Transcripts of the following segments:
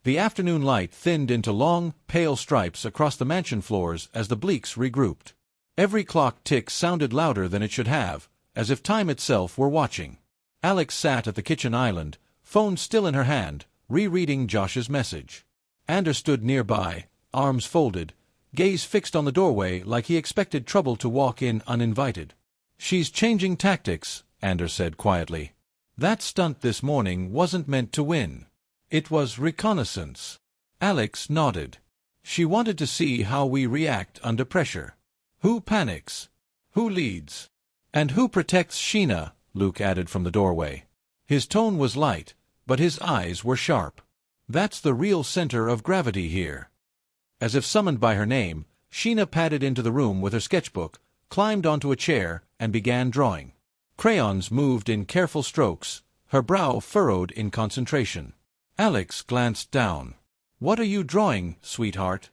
The afternoon light thinned into long, pale stripes across the mansion floors as the Bleaks regrouped. Every clock tick sounded louder than it should have, as if time itself were watching. Alex sat at the kitchen island, phone still in her hand, rereading Josh's message. Anders stood nearby, arms folded, gaze fixed on the doorway like he expected trouble to walk in uninvited. "She's changing tactics," Anders said quietly. "That stunt this morning wasn't meant to win. It was reconnaissance." Alex nodded. "She wanted to see how we react under pressure. Who panics? Who leads? And who protects Sheena?" Luke added from the doorway. His tone was light, but his eyes were sharp. "That's the real center of gravity here." As if summoned by her name, Sheena padded into the room with her sketchbook, climbed onto a chair, and began drawing. Crayons moved in careful strokes, her brow furrowed in concentration. Alex glanced down. "What are you drawing, sweetheart?"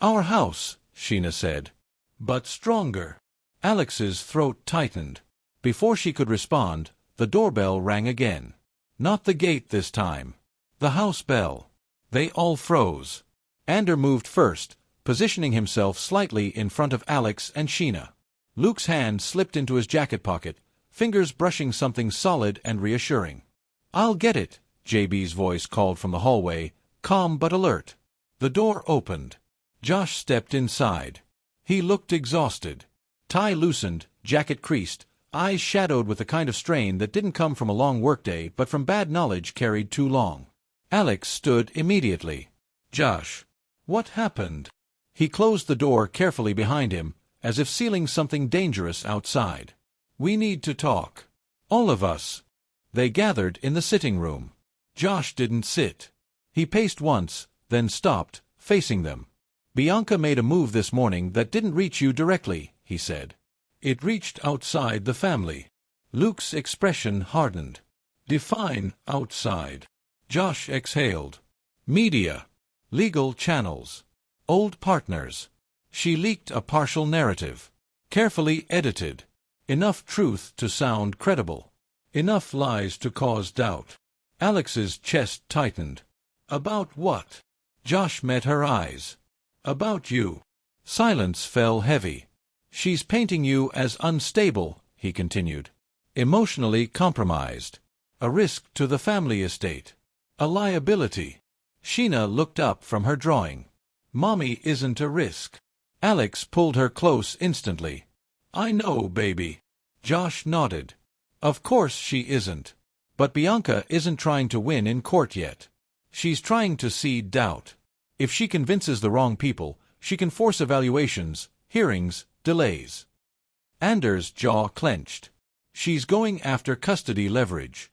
"Our house," Sheena said. "But stronger." Alex's throat tightened. Before she could respond, the doorbell rang again. Not the gate this time. The house bell. They all froze. Ander moved first, positioning himself slightly in front of Alex and Sheena. Luke's hand slipped into his jacket pocket, fingers brushing something solid and reassuring. "I'll get it," JB's voice called from the hallway, calm but alert. The door opened. Josh stepped inside. He looked exhausted. Tie loosened, jacket creased, eyes shadowed with the kind of strain that didn't come from a long workday but from bad knowledge carried too long. Alex stood immediately. "Josh, what happened?" He closed the door carefully behind him, as if sealing something dangerous outside. "We need to talk. All of us." They gathered in the sitting room. Josh didn't sit. He paced once, then stopped, facing them. "Bianca made a move this morning that didn't reach you directly," he said. "It reached outside the family." Luke's expression hardened. "Define outside." Josh exhaled. "Media. Legal channels. Old partners. She leaked a partial narrative. Carefully edited. Enough truth to sound credible. Enough lies to cause doubt." Alex's chest tightened. "About what?" Josh met her eyes. "About you." Silence fell heavy. "She's painting you as unstable," he continued. "Emotionally compromised. A risk to the family estate. A liability." Sheena looked up from her drawing. "Mommy isn't a risk." Alex pulled her close instantly. "I know, baby." Josh nodded. "Of course she isn't. But Bianca isn't trying to win in court yet. She's trying to seed doubt. If she convinces the wrong people, she can force evaluations, hearings, delays." Anders' jaw clenched. "She's going after custody leverage."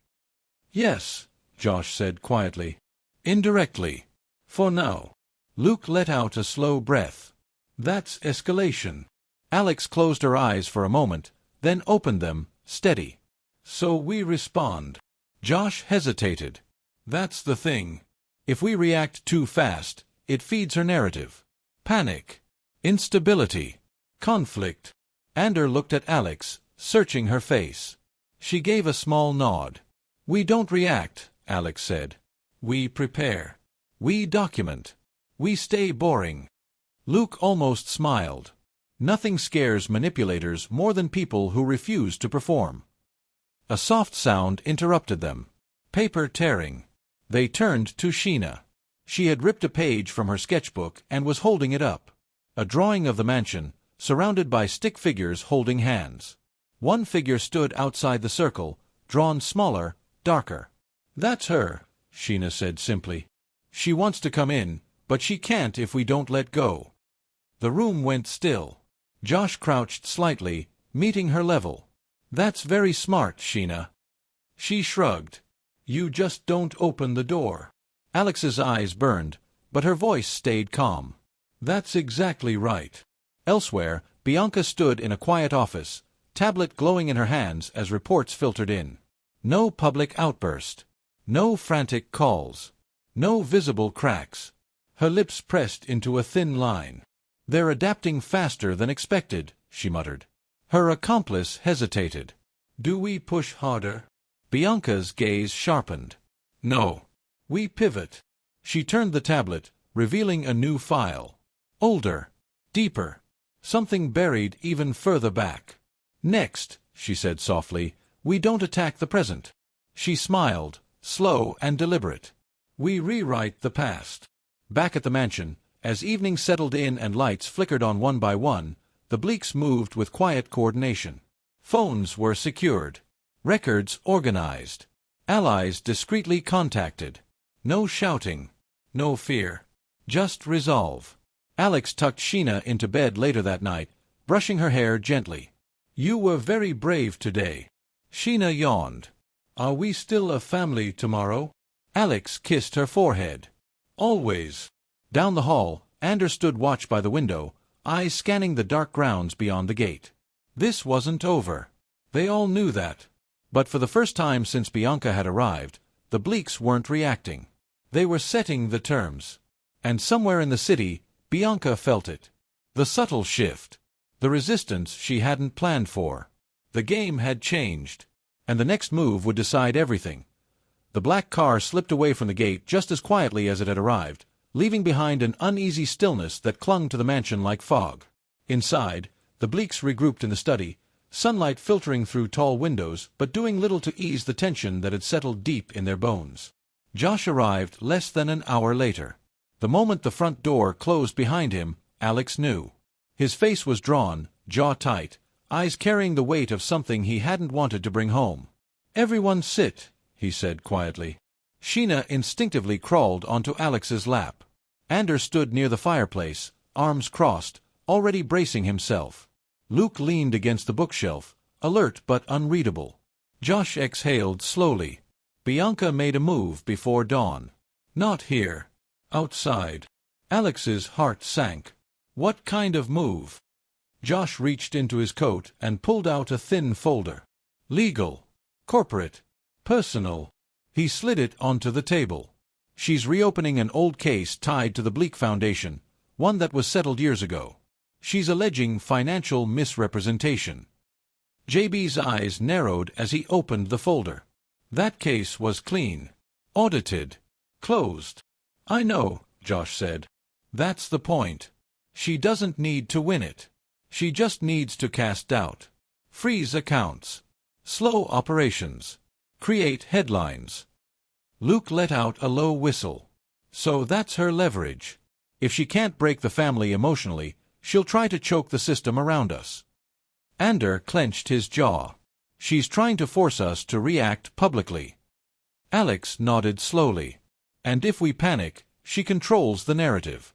"Yes," Josh said quietly. "Indirectly. For now." Luke let out a slow breath. "That's escalation." Alex closed her eyes for a moment, then opened them, steady. "So we respond." Josh hesitated. "That's the thing. If we react too fast, it feeds her narrative. Panic. Instability. Conflict." Ander looked at Alex, searching her face. She gave a small nod. "We don't react," Alex said. "We prepare. We document. We stay boring." Luke almost smiled. Nothing scares manipulators more than people who refuse to perform. A soft sound interrupted them. Paper tearing. They turned to Sheena. She had ripped a page from her sketchbook and was holding it up. A drawing of the mansion, surrounded by stick figures holding hands. One figure stood outside the circle, drawn smaller, darker. "That's her," Sheena said simply. "She wants to come in, but she can't if we don't let go." The room went still. Josh crouched slightly, meeting her level. "That's very smart, Sheena." She shrugged. "You just don't open the door." Alex's eyes burned, but her voice stayed calm. "That's exactly right." Elsewhere, Bianca stood in a quiet office, tablet glowing in her hands as reports filtered in. No public outburst. No frantic calls. No visible cracks. Her lips pressed into a thin line. "They're adapting faster than expected," she muttered. Her accomplice hesitated. "Do we push harder?" Bianca's gaze sharpened. "No. We pivot." She turned the tablet, revealing a new file. Older. Deeper. Something buried even further back. Next, she said softly, we don't attack the present. She smiled, slow and deliberate. We rewrite the past. Back at the mansion, as evening settled in and lights flickered on one by one, the Bleaks moved with quiet coordination. Phones were secured. Records organized. Allies discreetly contacted. No shouting. No fear. Just resolve. Alex tucked Sheena into bed later that night, brushing her hair gently. You were very brave today. Sheena yawned. Are we still a family tomorrow? Alex kissed her forehead. Always. Down the hall, Anders stood watch by the window, eyes scanning the dark grounds beyond the gate. This wasn't over. They all knew that. But for the first time since Bianca had arrived, the Bleaks weren't reacting. They were setting the terms. And somewhere in the city, Bianca felt it. The subtle shift. The resistance she hadn't planned for. The game had changed. And the next move would decide everything. The black car slipped away from the gate just as quietly as it had arrived, leaving behind an uneasy stillness that clung to the mansion like fog. Inside, the Bleaks regrouped in the study, sunlight filtering through tall windows but doing little to ease the tension that had settled deep in their bones. Josh arrived less than an hour later. The moment the front door closed behind him, Alex knew. His face was drawn, jaw tight, eyes carrying the weight of something he hadn't wanted to bring home. Everyone sit, he said quietly. Sheena instinctively crawled onto Alex's lap. Anders stood near the fireplace, arms crossed, already bracing himself. Luke leaned against the bookshelf, alert but unreadable. Josh exhaled slowly. Bianca made a move before dawn. Not here. Outside. Alex's heart sank. What kind of move? Josh reached into his coat and pulled out a thin folder. Legal. Corporate. Personal. He slid it onto the table. She's reopening an old case tied to the Bleak Foundation, one that was settled years ago. She's alleging financial misrepresentation. JB's eyes narrowed as he opened the folder. That case was clean. Audited. Closed. I know, Josh said. That's the point. She doesn't need to win it. She just needs to cast doubt. Freeze accounts. Slow operations. Create headlines. Luke let out a low whistle. So that's her leverage. If she can't break the family emotionally, she'll try to choke the system around us. Ander clenched his jaw. She's trying to force us to react publicly. Alex nodded slowly. And if we panic, she controls the narrative.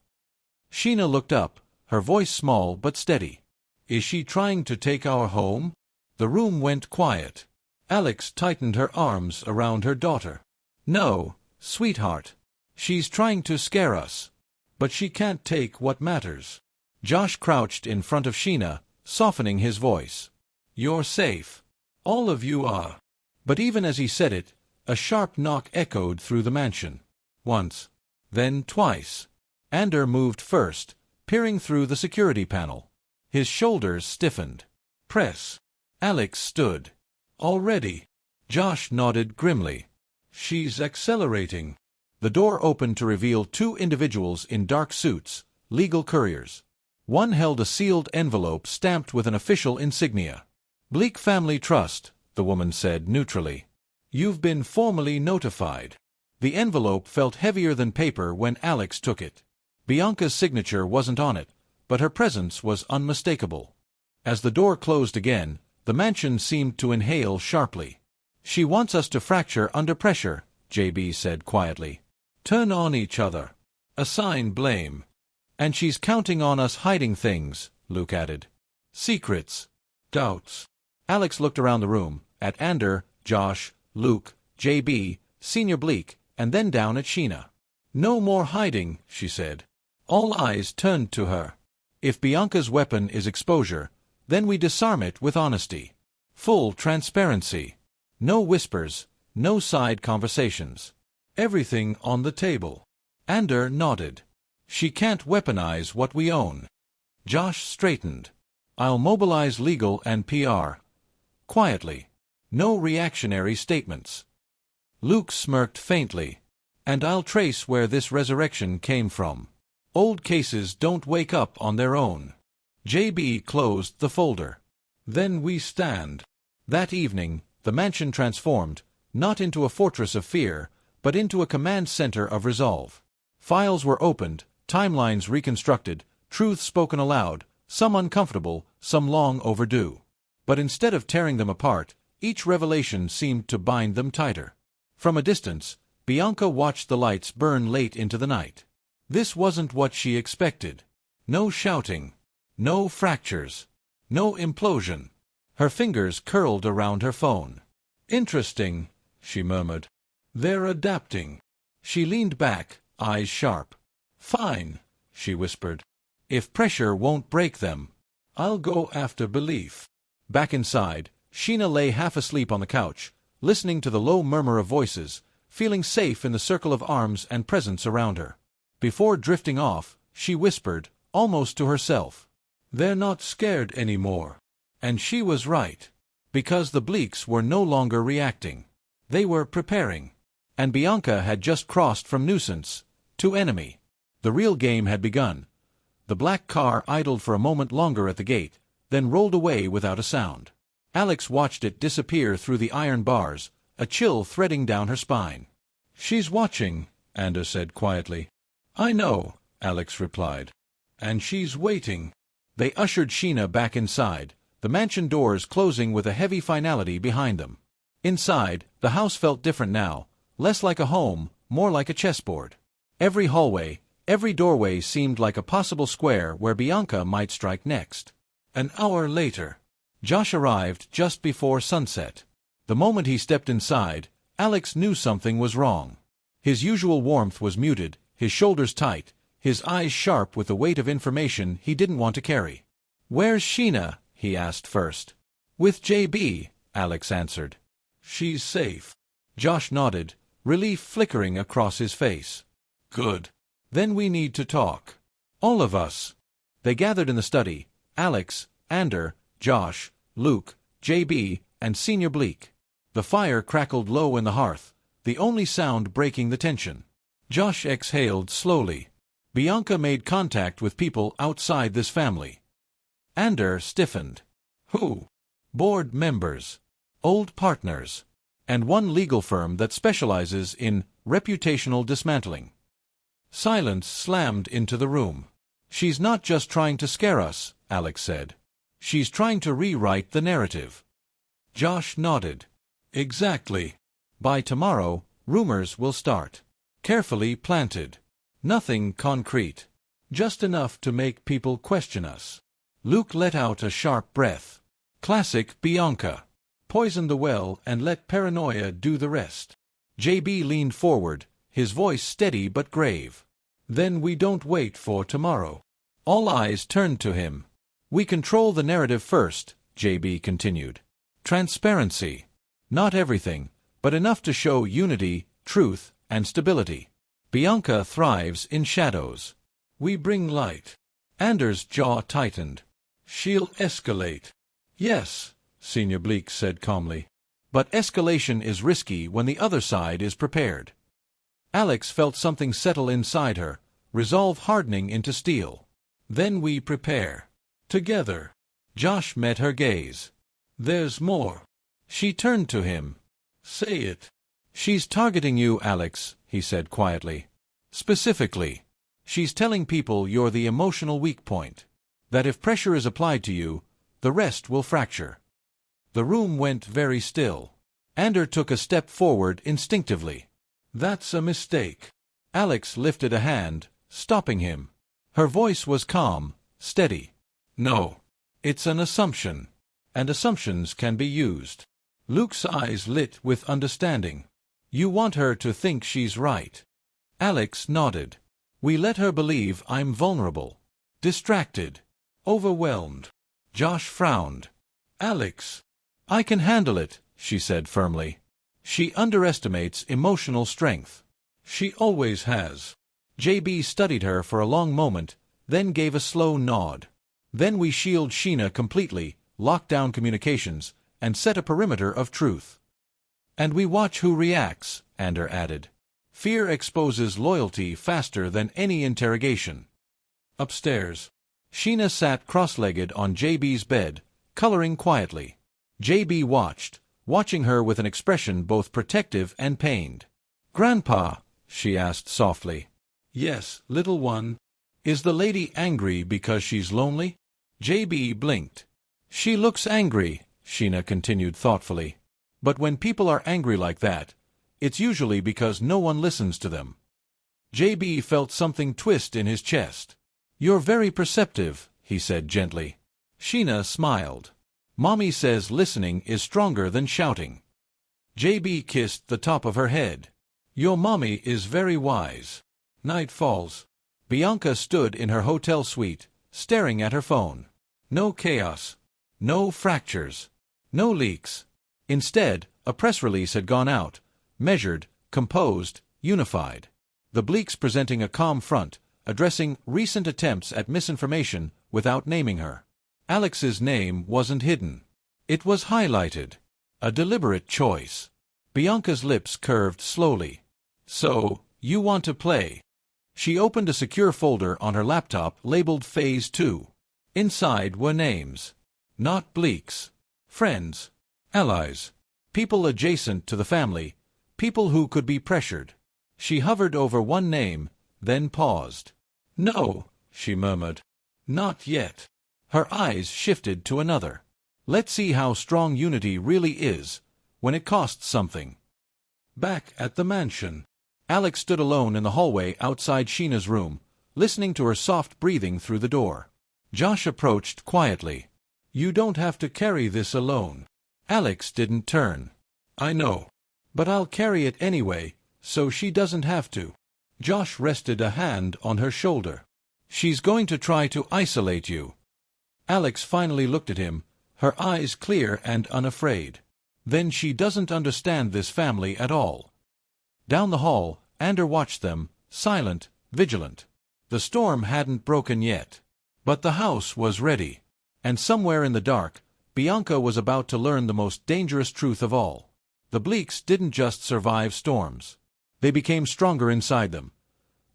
Sheena looked up, her voice small but steady. Is she trying to take our home? The room went quiet. Alex tightened her arms around her daughter. No, sweetheart. She's trying to scare us. But she can't take what matters. Josh crouched in front of Sheena, softening his voice. You're safe. All of you are. But even as he said it, a sharp knock echoed through the mansion. Once. Then twice. Ander moved first, peering through the security panel. His shoulders stiffened. Press. Alex stood. Already. Josh nodded grimly. She's accelerating. The door opened to reveal two individuals in dark suits, legal couriers. One held a sealed envelope stamped with an official insignia. Bleak Family Trust, the woman said neutrally. You've been formally notified. The envelope felt heavier than paper when Alex took it. Bianca's signature wasn't on it, but her presence was unmistakable. As the door closed again, the mansion seemed to inhale sharply. She wants us to fracture under pressure, JB said quietly. Turn on each other. Assign blame. And she's counting on us hiding things, Luke added. Secrets. Doubts. Alex looked around the room, at Ander, Josh, Luke, JB, Senior Bleak, and then down at Sheena. No more hiding, she said. All eyes turned to her. If Bianca's weapon is exposure, then we disarm it with honesty. Full transparency. No whispers, no side conversations. Everything on the table. Ander nodded. She can't weaponize what we own. Josh straightened. I'll mobilize legal and PR. Quietly. No reactionary statements. Luke smirked faintly. And I'll trace where this resurrection came from. Old cases don't wake up on their own. JB closed the folder. Then we stand. That evening, the mansion transformed, not into a fortress of fear, but into a command center of resolve. Files were opened, timelines reconstructed, truths spoken aloud, some uncomfortable, some long overdue. But instead of tearing them apart, each revelation seemed to bind them tighter. From a distance, Bianca watched the lights burn late into the night. This wasn't what she expected. No shouting. No fractures. No implosion. Her fingers curled around her phone. "Interesting," she murmured. "They're adapting." She leaned back, eyes sharp. "Fine," she whispered. "If pressure won't break them, I'll go after belief." Back inside, Sheena lay half asleep on the couch, listening to the low murmur of voices, feeling safe in the circle of arms and presence around her. Before drifting off, she whispered, almost to herself, "They're not scared anymore." And she was right. Because the Bleaks were no longer reacting. They were preparing. And Bianca had just crossed from nuisance to enemy. The real game had begun. The black car idled for a moment longer at the gate, then rolled away without a sound. Alex watched it disappear through the iron bars, a chill threading down her spine. "She's watching," Anders said quietly. "I know," Alex replied. "And she's waiting." They ushered Sheena back inside, the mansion doors closing with a heavy finality behind them. Inside, the house felt different now, less like a home, more like a chessboard. Every hallway, every doorway seemed like a possible square where Bianca might strike next. An hour later, Josh arrived just before sunset. The moment he stepped inside, Alex knew something was wrong. His usual warmth was muted, his shoulders tight, his eyes sharp with the weight of information he didn't want to carry. "Where's Sheena?" he asked first. "With JB," Alex answered. "She's safe." Josh nodded, relief flickering across his face. "Good. Then we need to talk. All of us." They gathered in the study, Alex, Ander, Josh, Luke, JB, and Senior Bleak. The fire crackled low in the hearth, the only sound breaking the tension. Josh exhaled slowly. Bianca made contact with people outside this family. Ander stiffened. "Who?" "Board members. Old partners. And one legal firm that specializes in reputational dismantling." Silence slammed into the room. "She's not just trying to scare us," Alex said. "She's trying to rewrite the narrative." Josh nodded. "Exactly. By tomorrow, rumors will start. Carefully planted. Nothing concrete. Just enough to make people question us." Luke let out a sharp breath. Classic Bianca. Poison the well and let paranoia do the rest. JB leaned forward, his voice steady but grave. "Then we don't wait for tomorrow." All eyes turned to him. "We control the narrative first," JB continued. "Transparency. Not everything, but enough to show unity, truth, and stability. Bianca thrives in shadows. We bring light." Anders' jaw tightened. "She'll escalate." "Yes," Senior Bleak said calmly. "But escalation is risky when the other side is prepared." Alex felt something settle inside her, resolve hardening into steel. "Then we prepare. Together." Josh met her gaze. "There's more." She turned to him. "Say it." "She's targeting you, Alex," he said quietly. "Specifically. She's telling people you're the emotional weak point. That if pressure is applied to you, the rest will fracture." The room went very still. Ander took a step forward instinctively. "That's a mistake." Alex lifted a hand, stopping him. Her voice was calm, steady. "No. It's an assumption. And assumptions can be used." Luke's eyes lit with understanding. "You want her to think she's right." Alex nodded. "We let her believe I'm vulnerable. Distracted. Overwhelmed." Josh frowned. "Alex." "I can handle it," she said firmly. "She underestimates emotional strength." "She always has." JB studied her for a long moment, then gave a slow nod. "Then we shield Sheena completely, lock down communications, and set a perimeter of truth." "And we watch who reacts," Ander added. Fear exposes loyalty faster than any interrogation. Upstairs, Sheena sat cross-legged on JB's bed, coloring quietly. JB watching her with an expression both protective and pained. "Grandpa," she asked softly. "Yes, little one. Is the lady angry because she's lonely?" JB blinked. "She looks angry," Sheena continued thoughtfully. "But when people are angry like that, it's usually because no one listens to them." JB felt something twist in his chest. "You're very perceptive," he said gently. Sheena smiled. "Mommy says listening is stronger than shouting." JB kissed the top of her head. "Your mommy is very wise." Night falls. Bianca stood in her hotel suite, staring at her phone. No chaos. No fractures. No leaks. Instead, a press release had gone out, measured, composed, unified. The Bleaks presenting a calm front, addressing recent attempts at misinformation without naming her. Alex's name wasn't hidden. It was highlighted. A deliberate choice. Bianca's lips curved slowly. "So, you want to play?" She opened a secure folder on her laptop labeled Phase 2. Inside were names. Not Bleaks. Friends. Allies. People adjacent to the family. People who could be pressured. She hovered over one name, then paused. "No," she murmured. "Not yet." Her eyes shifted to another. "Let's see how strong unity really is, when it costs something." Back at the mansion, Alex stood alone in the hallway outside Sheena's room, listening to her soft breathing through the door. Josh approached quietly. "You don't have to carry this alone." Alex didn't turn. "I know. But I'll carry it anyway, so she doesn't have to." Josh rested a hand on her shoulder. "She's going to try to isolate you." Alex finally looked at him, her eyes clear and unafraid. "Then she doesn't understand this family at all." Down the hall, Ander watched them, silent, vigilant. The storm hadn't broken yet. But the house was ready. And somewhere in the dark, Bianca was about to learn the most dangerous truth of all. The Bleaks didn't just survive storms. They became stronger inside them.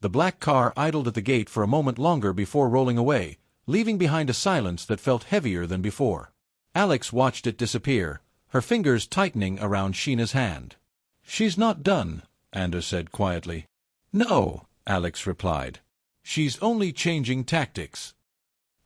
The black car idled at the gate for a moment longer before rolling away, leaving behind a silence that felt heavier than before. Alex watched it disappear, her fingers tightening around Sheena's hand. "She's not done," Ander said quietly. "No," Alex replied. "She's only changing tactics."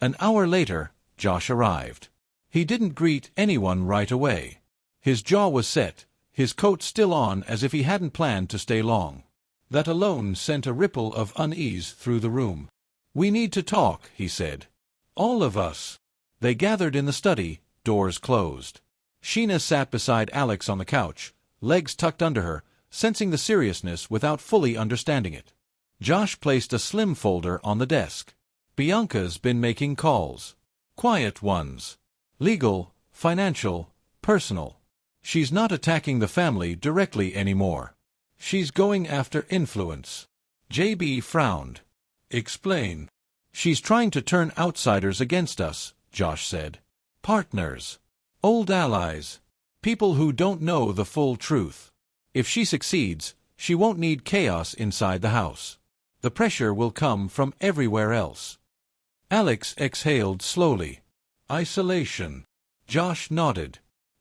An hour later, Josh arrived. He didn't greet anyone right away. His jaw was set, his coat still on as if he hadn't planned to stay long. That alone sent a ripple of unease through the room. "We need to talk," he said. "All of us." They gathered in the study, doors closed. Sheena sat beside Alex on the couch, legs tucked under her, sensing the seriousness without fully understanding it. Josh placed a slim folder on the desk. "Bianca's been making calls. Quiet ones. Legal, financial, personal. She's not attacking the family directly anymore. She's going after influence." JB frowned. "Explain." "She's trying to turn outsiders against us," Josh said. "Partners. Old allies. People who don't know the full truth. If she succeeds, she won't need chaos inside the house. The pressure will come from everywhere else." Alex exhaled slowly. "Isolation." Josh nodded.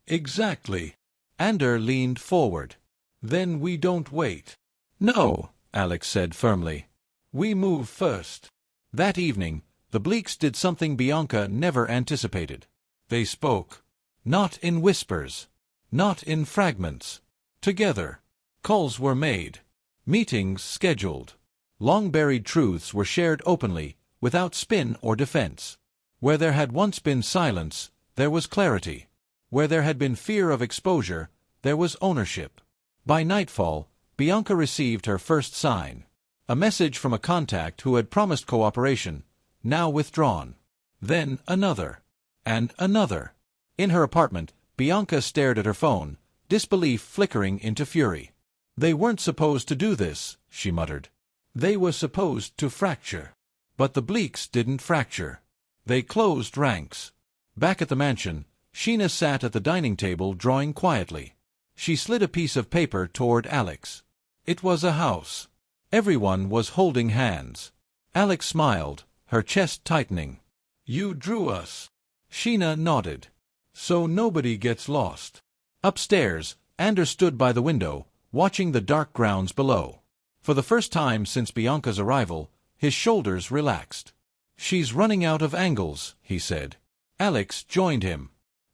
"Exactly." Ander leaned forward. "Then we don't wait." "No," Alex said firmly. "We move first." That evening, the Bleaks did something Bianca never anticipated. They spoke. Not in whispers. Not in fragments. Together. Calls were made. Meetings scheduled. Long-buried truths were shared openly, without spin or defense. Where there had once been silence, there was clarity. Where there had been fear of exposure, there was ownership. By nightfall, Bianca received her first sign. A message from a contact who had promised cooperation, now withdrawn. Then another. And another. In her apartment, Bianca stared at her phone, disbelief flickering into fury. "They weren't supposed to do this," she muttered. "They were supposed to fracture." But the Bleaks didn't fracture. They closed ranks. Back at the mansion, Sheena sat at the dining table drawing quietly. She slid a piece of paper toward Alex. It was a house. Everyone was holding hands. Alex smiled, her chest tightening. You drew us. Sheena nodded. So nobody gets lost. Upstairs, Anders stood by the window, watching the dark grounds below. For the first time since Bianca's arrival, his shoulders relaxed. She's running out of angles, he said. Alex joined him.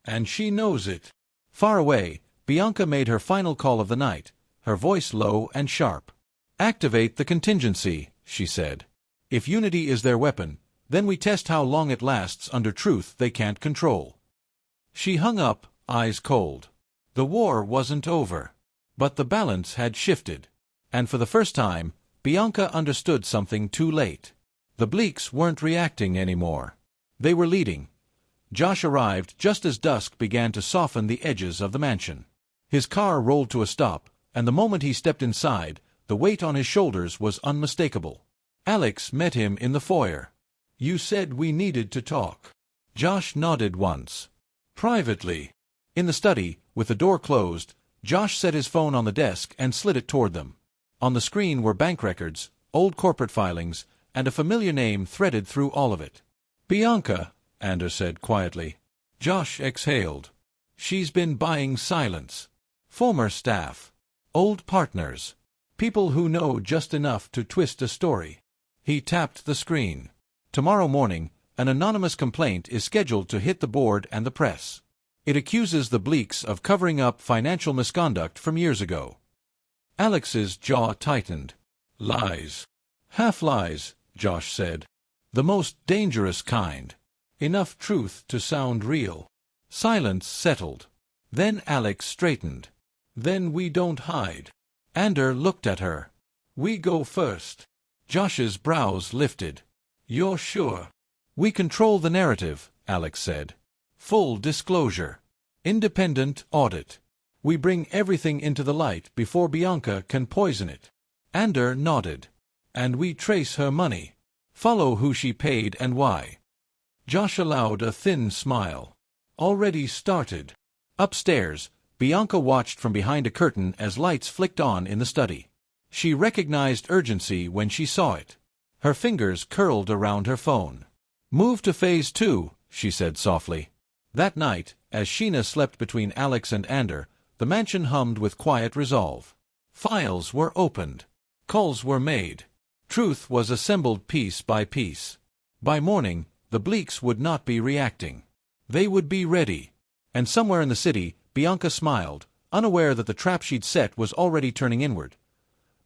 And she knows it. Far away, Bianca made her final call of the night, her voice low and sharp. Activate the contingency, she said. If unity is their weapon, then we test how long it lasts under truth they can't control. She hung up, eyes cold. The war wasn't over. But the balance had shifted. And for the first time, Bianca understood something too late. The Bleaks weren't reacting anymore. They were leading. Josh arrived just as dusk began to soften the edges of the mansion. His car rolled to a stop, and the moment he stepped inside, the weight on his shoulders was unmistakable. Alex met him in the foyer. You said we needed to talk. Josh nodded once. Privately. In the study, with the door closed, Josh set his phone on the desk and slid it toward them. On the screen were bank records, old corporate filings, and a familiar name threaded through all of it. Bianca, Anders said quietly. Josh exhaled. She's been buying silence. Former staff. Old partners. People who know just enough to twist a story. He tapped the screen. Tomorrow morning, an anonymous complaint is scheduled to hit the board and the press. It accuses the Bleaks of covering up financial misconduct from years ago. Alex's jaw tightened. Lies. Half-lies, Josh said. The most dangerous kind. Enough truth to sound real. Silence settled. Then Alex straightened. Then we don't hide. Ander looked at her. We go first. Josh's brows lifted. You're sure? We control the narrative, Alex said. Full disclosure. Independent audit. We bring everything into the light before Bianca can poison it. Ander nodded. And we trace her money. Follow who she paid and why. Josh allowed a thin smile. Already started. Upstairs, Bianca watched from behind a curtain as lights flicked on in the study. She recognized urgency when she saw it. Her fingers curled around her phone. Move to phase 2, she said softly. That night, as Sheena slept between Alex and Ander, the mansion hummed with quiet resolve. Files were opened. Calls were made. Truth was assembled piece by piece. By morning, the Bleaks would not be reacting. They would be ready. And somewhere in the city, Bianca smiled, unaware that the trap she'd set was already turning inward.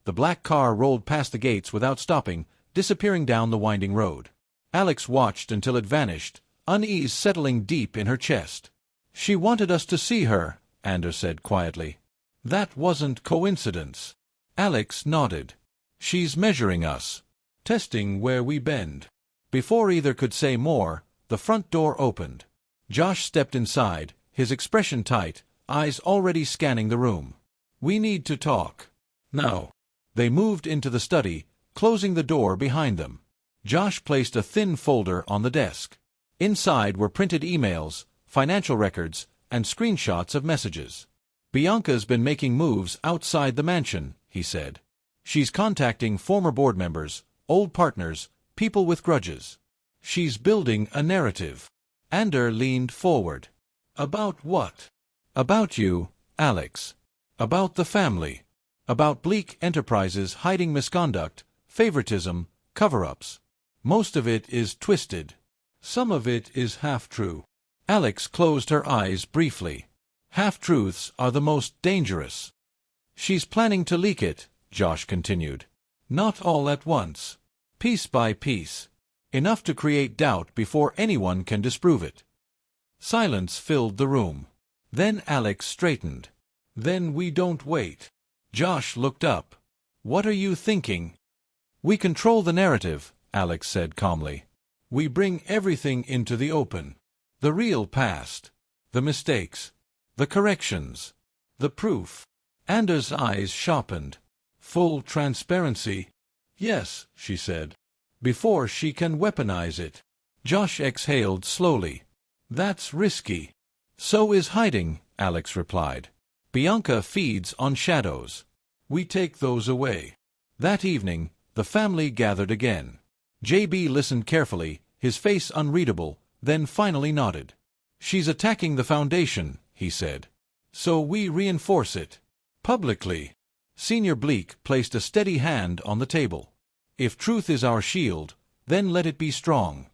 The black car rolled past the gates without stopping, disappearing down the winding road. Alex watched until it vanished, unease settling deep in her chest. She wanted us to see her, Ander said quietly. That wasn't coincidence. Alex nodded. She's measuring us. Testing where we bend. Before either could say more, the front door opened. Josh stepped inside, his expression tight, eyes already scanning the room. We need to talk. Now. They moved into the study, closing the door behind them. Josh placed a thin folder on the desk. Inside were printed emails, financial records, and screenshots of messages. Bianca's been making moves outside the mansion, he said. She's contacting former board members, old partners, people with grudges. She's building a narrative. Ander leaned forward. About what? About you, Alex. About the family. About Bleak enterprises hiding misconduct, favoritism, cover-ups. Most of it is twisted. Some of it is half-true. Alex closed her eyes briefly. Half-truths are the most dangerous. She's planning to leak it, Josh continued. Not all at once. Piece by piece. Enough to create doubt before anyone can disprove it. Silence filled the room. Then Alex straightened. Then we don't wait. Josh looked up. What are you thinking? We control the narrative, Alex said calmly. We bring everything into the open. The real past. The mistakes. The corrections. The proof. Anders' eyes sharpened. Full transparency. Yes, she said. Before she can weaponize it. Josh exhaled slowly. That's risky. So is hiding, Alex replied. Bianca feeds on shadows. We take those away." That evening, the family gathered again. JB listened carefully, his face unreadable, then finally nodded. "She's attacking the foundation," he said. "So we reinforce it. Publicly." Senior Bleak placed a steady hand on the table. "If truth is our shield, then let it be strong."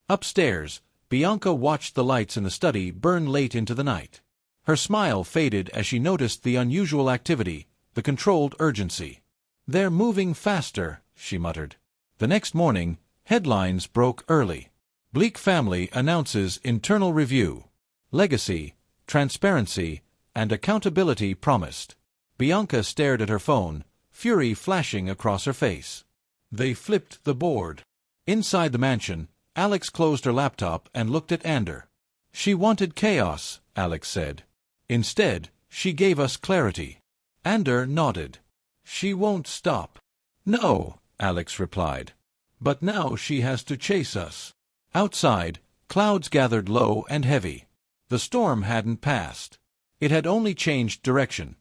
Upstairs, Bianca watched the lights in the study burn late into the night. Her smile faded as she noticed the unusual activity, the controlled urgency. "They're moving faster," she muttered. The next morning, headlines broke early. Bleak family announces internal review. Legacy, transparency, and accountability promised. Bianca stared at her phone, fury flashing across her face. They flipped the board. Inside the mansion, Alex closed her laptop and looked at Ander. "She wanted chaos," Alex said. "Instead, she gave us clarity." Ander nodded. "She won't stop." "No," Alex replied. "But now she has to chase us." Outside, clouds gathered low and heavy. The storm hadn't passed. It had only changed direction.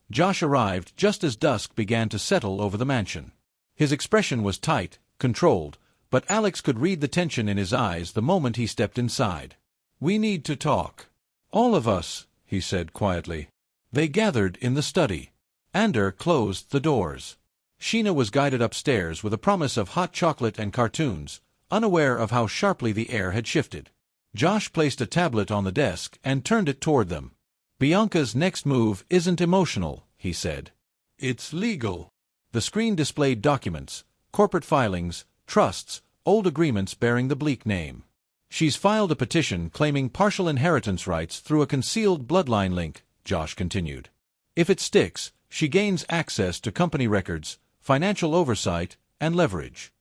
Josh arrived just as dusk began to settle over the mansion. His expression was tight, controlled, but Alex could read the tension in his eyes the moment he stepped inside. "We need to talk." "All of us," he said quietly. They gathered in the study. Ander closed the doors. Sheena was guided upstairs with a promise of hot chocolate and cartoons, unaware of how sharply the air had shifted. Josh placed a tablet on the desk and turned it toward them. "Bianca's next move isn't emotional," he said. "It's legal." The screen displayed documents, corporate filings, trusts, old agreements bearing the Bleak name. "She's filed a petition claiming partial inheritance rights through a concealed bloodline link," Josh continued. "If it sticks, she gains access to company records, financial oversight, and leverage."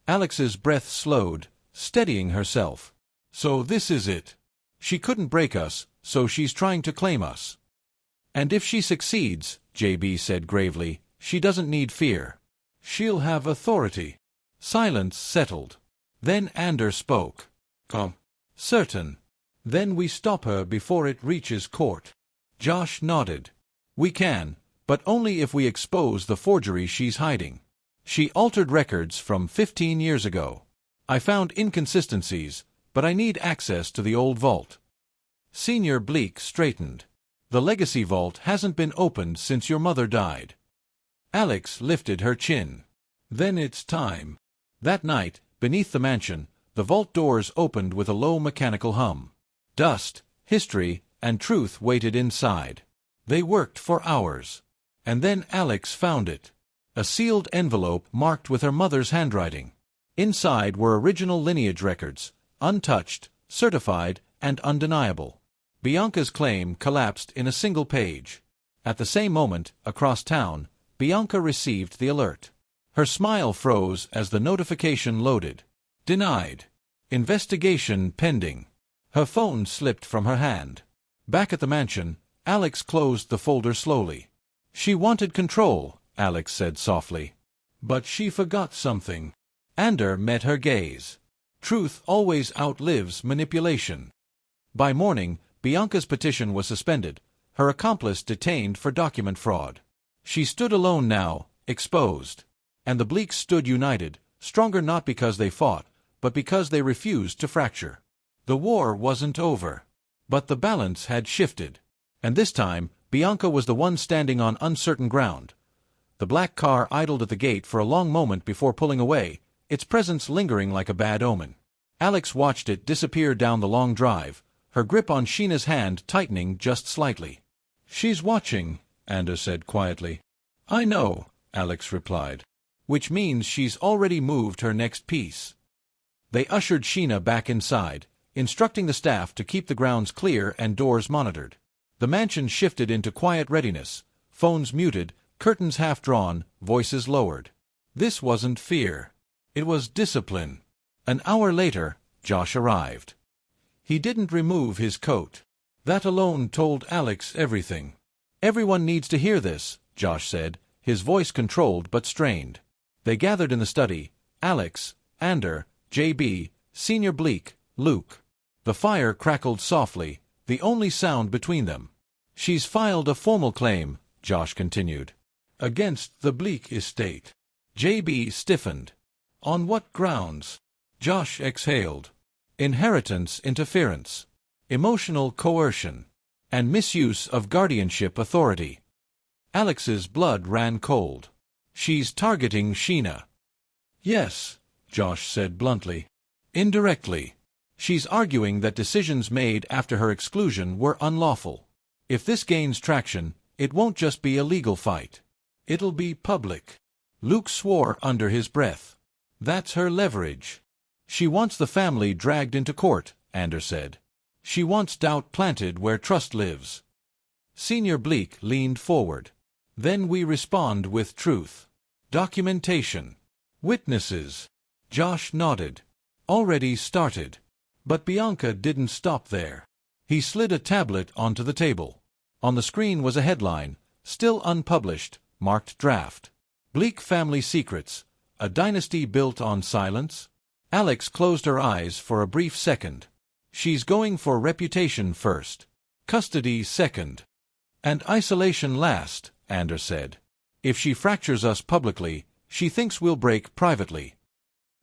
Alex's breath slowed, steadying herself. "So this is it. She couldn't break us, so she's trying to claim us." "And if she succeeds," JB said gravely, "she doesn't need fear. She'll have authority." Silence settled. Then Ander spoke. "Certain. Then we stop her before it reaches court." Josh nodded. "We can, but only if we expose the forgery she's hiding. She altered records from 15 years ago. I found inconsistencies, but I need access to the old vault." Senior Bleak straightened. "The legacy vault hasn't been opened since your mother died." Alex lifted her chin. "Then it's time." That night, beneath the mansion, the vault doors opened with a low mechanical hum. Dust, history, and truth waited inside. They worked for hours. And then Alex found it. A sealed envelope marked with her mother's handwriting. Inside were original lineage records, untouched, certified, and undeniable. Bianca's claim collapsed in a single page. At the same moment, across town, Bianca received the alert. Her smile froze as the notification loaded. "Denied. Investigation pending." Her phone slipped from her hand. Back at the mansion, Alex closed the folder slowly. "She wanted control," Alex said softly. "But she forgot something." Ander met her gaze. "Truth always outlives manipulation." By morning, Bianca's petition was suspended, her accomplice detained for document fraud. She stood alone now, exposed. And the Bleaks stood united, stronger not because they fought, but because they refused to fracture. The war wasn't over. But the balance had shifted. And this time, Bianca was the one standing on uncertain ground. The black car idled at the gate for a long moment before pulling away, its presence lingering like a bad omen. Alex watched it disappear down the long drive, her grip on Sheena's hand tightening just slightly. "She's watching," Ander said quietly. "I know," Alex replied. "Which means she's already moved her next piece." They ushered Sheena back inside, instructing the staff to keep the grounds clear and doors monitored. The mansion shifted into quiet readiness, phones muted, curtains half-drawn, voices lowered. This wasn't fear. It was discipline. An hour later, Josh arrived. He didn't remove his coat. That alone told Alex everything. "Everyone needs to hear this," Josh said, his voice controlled but strained. They gathered in the study, Alex, Ander, JB, Senior Bleak, Luke. The fire crackled softly, the only sound between them. "She's filed a formal claim," Josh continued. Against the Bleak estate. J.B. stiffened. On what grounds? Josh exhaled. Inheritance interference, emotional coercion, and misuse of guardianship authority. Alex's blood ran cold. She's targeting Sheena. Yes, Josh said bluntly. Indirectly. She's arguing that decisions made after her exclusion were unlawful. If this gains traction, it won't just be a legal fight. It'll be public. Luke swore under his breath. That's her leverage. She wants the family dragged into court, Anders said. She wants doubt planted where trust lives. Senior Bleak leaned forward. Then we respond with truth. Documentation. Witnesses. Josh nodded. Already started. But Bianca didn't stop there. He slid a tablet onto the table. On the screen was a headline, still unpublished, marked draft. Bleak Family Secrets, a dynasty built on silence? Alex closed her eyes for a brief second. She's going for reputation first. Custody second. And isolation last, Anders said. If she fractures us publicly, she thinks we'll break privately.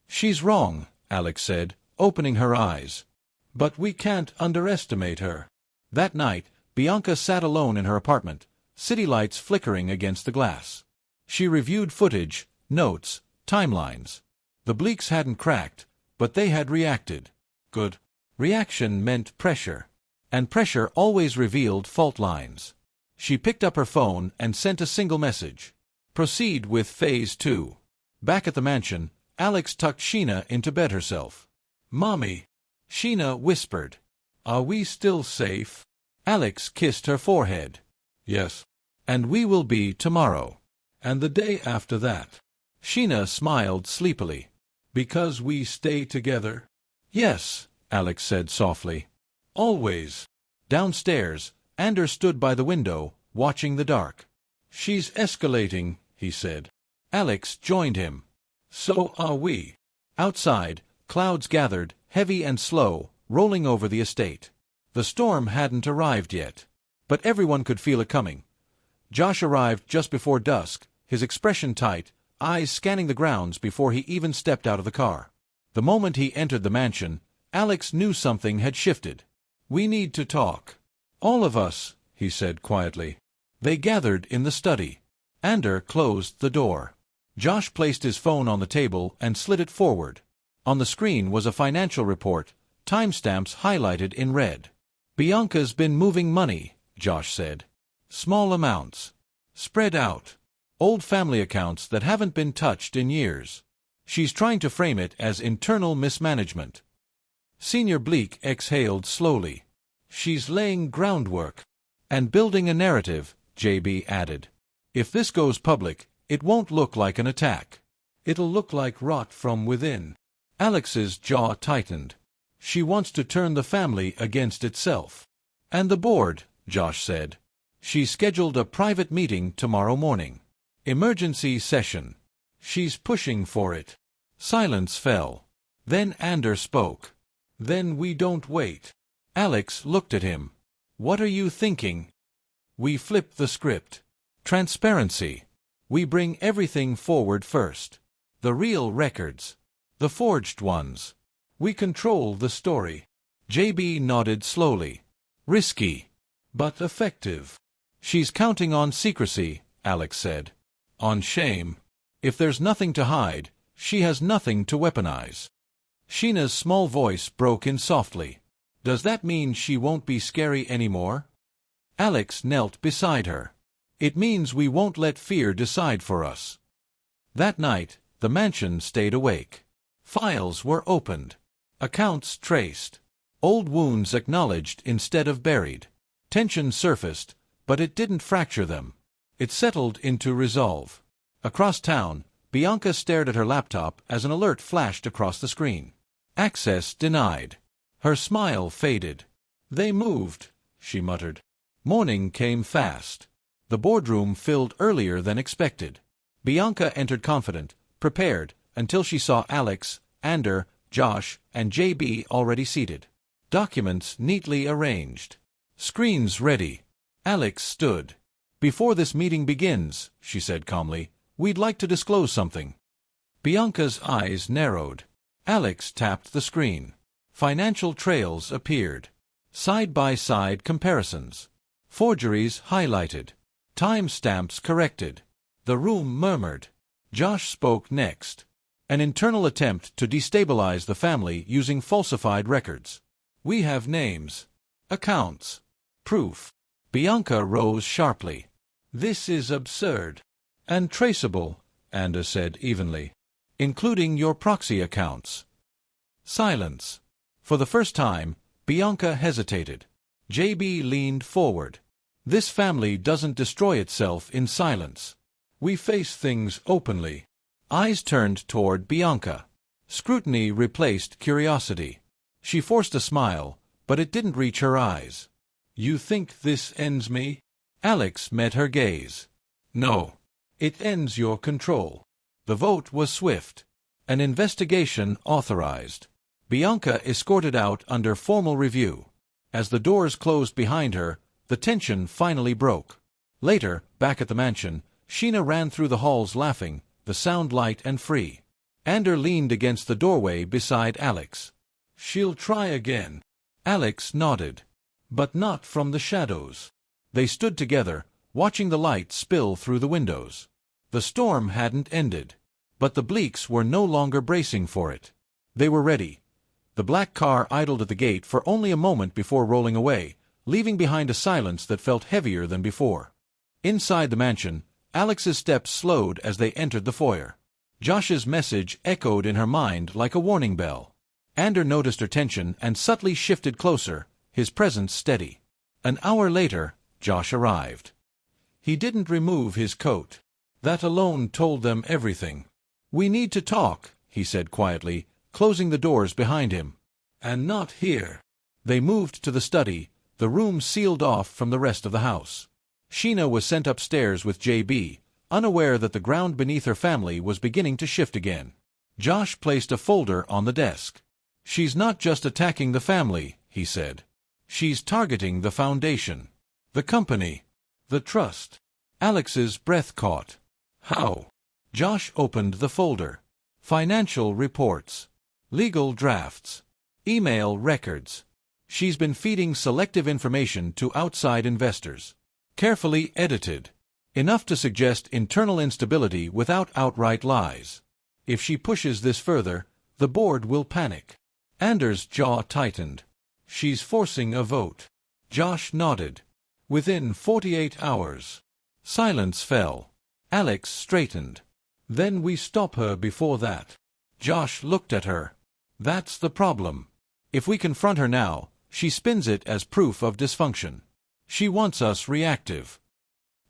She's wrong, Alex said, opening her eyes. But we can't underestimate her. That night, Bianca sat alone in her apartment, city lights flickering against the glass. She reviewed footage, notes, timelines. The Bleaks hadn't cracked, but they had reacted. Good. Reaction meant pressure. And pressure always revealed fault lines. She picked up her phone and sent a single message. Proceed with Phase 2. Back at the mansion, Alex tucked Sheena into bed herself. Mommy. Sheena whispered. Are we still safe? Alex kissed her forehead. Yes. And we will be tomorrow. And the day after that. Sheena smiled sleepily. Because we stay together? Yes, Alex said softly. Always. Downstairs, Anders stood by the window, watching the dark. She's escalating, he said. Alex joined him. So are we. Outside, clouds gathered, heavy and slow, rolling over the estate. The storm hadn't arrived yet. But everyone could feel it coming. Josh arrived just before dusk, his expression tight, eyes scanning the grounds before he even stepped out of the car. The moment he entered the mansion, Alex knew something had shifted. We need to talk. All of us, he said quietly. They gathered in the study. Anders closed the door. Josh placed his phone on the table and slid it forward. On the screen was a financial report, timestamps highlighted in red. Bianca's been moving money, Josh said. Small amounts. Spread out. Old family accounts that haven't been touched in years. She's trying to frame it as internal mismanagement. Senior Bleak exhaled slowly. She's laying groundwork. And building a narrative, J.B. added. If this goes public, it won't look like an attack. It'll look like rot from within. Alex's jaw tightened. She wants to turn the family against itself. And the board, Josh said. She's scheduled a private meeting tomorrow morning. Emergency session. She's pushing for it. Silence fell. Then Anders spoke. Then we don't wait. Alex looked at him. What are you thinking? We flip the script. Transparency. We bring everything forward first. The real records. The forged ones. We control the story. J.B. nodded slowly. Risky. But effective. She's counting on secrecy, Alex said. On shame. If there's nothing to hide, she has nothing to weaponize. Sheena's small voice broke in softly. Does that mean she won't be scary anymore? Alex knelt beside her. It means we won't let fear decide for us. That night, the mansion stayed awake. Files were opened. Accounts traced. Old wounds acknowledged instead of buried. Tension surfaced, but it didn't fracture them. It settled into resolve. Across town, Bianca stared at her laptop as an alert flashed across the screen. Access denied. Her smile faded. They moved, she muttered. Morning came fast. The boardroom filled earlier than expected. Bianca entered confident, prepared, until she saw Alex, Anders, Josh, and J.B. already seated. Documents neatly arranged. Screens ready. Alex stood. "Before this meeting begins," she said calmly, "we'd like to disclose something." Bianca's eyes narrowed. Alex tapped the screen. Financial trails appeared. Side-by-side comparisons. Forgeries highlighted. Time-stamps corrected. The room murmured. Josh spoke next. An internal attempt to destabilize the family using falsified records. "We have names. Accounts. Proof." Bianca rose sharply. "This is absurd." "And traceable," Anders said evenly. "Including your proxy accounts." Silence. For the first time, Bianca hesitated. JB leaned forward. "This family doesn't destroy itself in silence. We face things openly." Eyes turned toward Bianca. Scrutiny replaced curiosity. She forced a smile, but it didn't reach her eyes. "You think this ends me?" Alex met her gaze. "No. It ends your control." The vote was swift. An investigation authorized. Bianca escorted out under formal review. As the doors closed behind her, the tension finally broke. Later, back at the mansion, Sheena ran through the halls laughing, the sound light and free. Ander leaned against the doorway beside Alex. "She'll try again." Alex nodded. "But not from the shadows." They stood together, watching the light spill through the windows. The storm hadn't ended. But the Bleaks were no longer bracing for it. They were ready. The black car idled at the gate for only a moment before rolling away, leaving behind a silence that felt heavier than before. Inside the mansion, Alex's steps slowed as they entered the foyer. Josh's message echoed in her mind like a warning bell. Ander noticed her tension and subtly shifted closer, his presence steady. An hour later, Josh arrived. He didn't remove his coat. That alone told them everything. "We need to talk," he said quietly, closing the doors behind him. "And not here." They moved to the study, the room sealed off from the rest of the house. Sheena was sent upstairs with JB, unaware that the ground beneath her family was beginning to shift again. Josh placed a folder on the desk. "She's not just attacking the family," he said. "She's targeting the foundation. The company. The trust." Alex's breath caught. "How?" Josh opened the folder. Financial reports. Legal drafts. Email records. She's been feeding selective information to outside investors. Carefully edited. Enough to suggest internal instability without outright lies. If she pushes this further, the board will panic. Anders' jaw tightened. "She's forcing a vote." Josh nodded. "Within 48 hours. Silence fell. Alex straightened. "Then we stop her before that." Josh looked at her. "That's the problem. If we confront her now, she spins it as proof of dysfunction. She wants us reactive."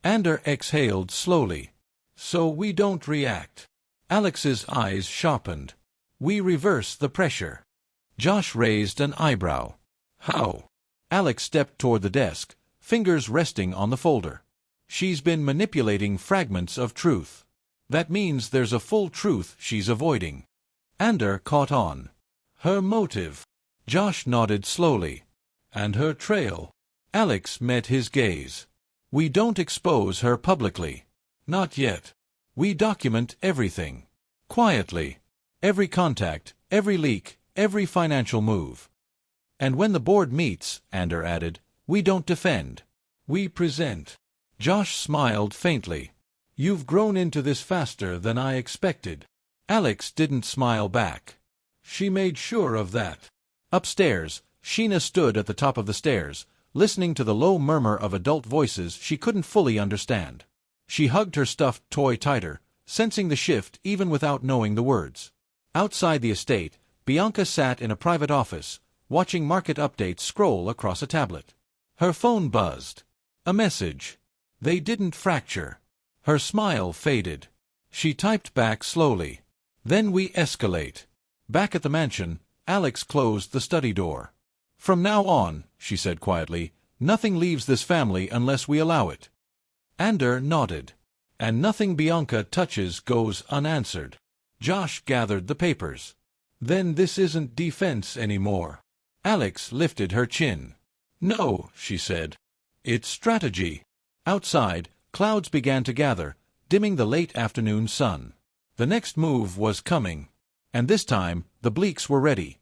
Ander exhaled slowly. "So we don't react." Alex's eyes sharpened. "We reverse the pressure." Josh raised an eyebrow. "How?" Alex stepped toward the desk, fingers resting on the folder. "She's been manipulating fragments of truth. That means there's a full truth she's avoiding." Ander caught on. "Her motive." Josh nodded slowly. "And her trail." Alex met his gaze. "We don't expose her publicly. Not yet. We document everything. Quietly. Every contact, every leak, every financial move. And when the board meets," Ander added, "we don't defend. We present." Josh smiled faintly. "You've grown into this faster than I expected." Alex didn't smile back. "She made sure of that." Upstairs, Sheena stood at the top of the stairs, listening to the low murmur of adult voices she couldn't fully understand. She hugged her stuffed toy tighter, sensing the shift even without knowing the words. Outside the estate, Bianca sat in a private office, watching market updates scroll across a tablet. Her phone buzzed. A message. They didn't fracture. Her smile faded. She typed back slowly. "Then we escalate." Back at the mansion, Alex closed the study door. "From now on," she said quietly, "nothing leaves this family unless we allow it." Ander nodded. "And nothing Bianca touches goes unanswered." Josh gathered the papers. "Then this isn't defense anymore." Alex lifted her chin. "No," she said. "It's strategy." Outside, Clouds began to gather, dimming the late afternoon sun. The next move was coming. And this time, the Bleaks were ready.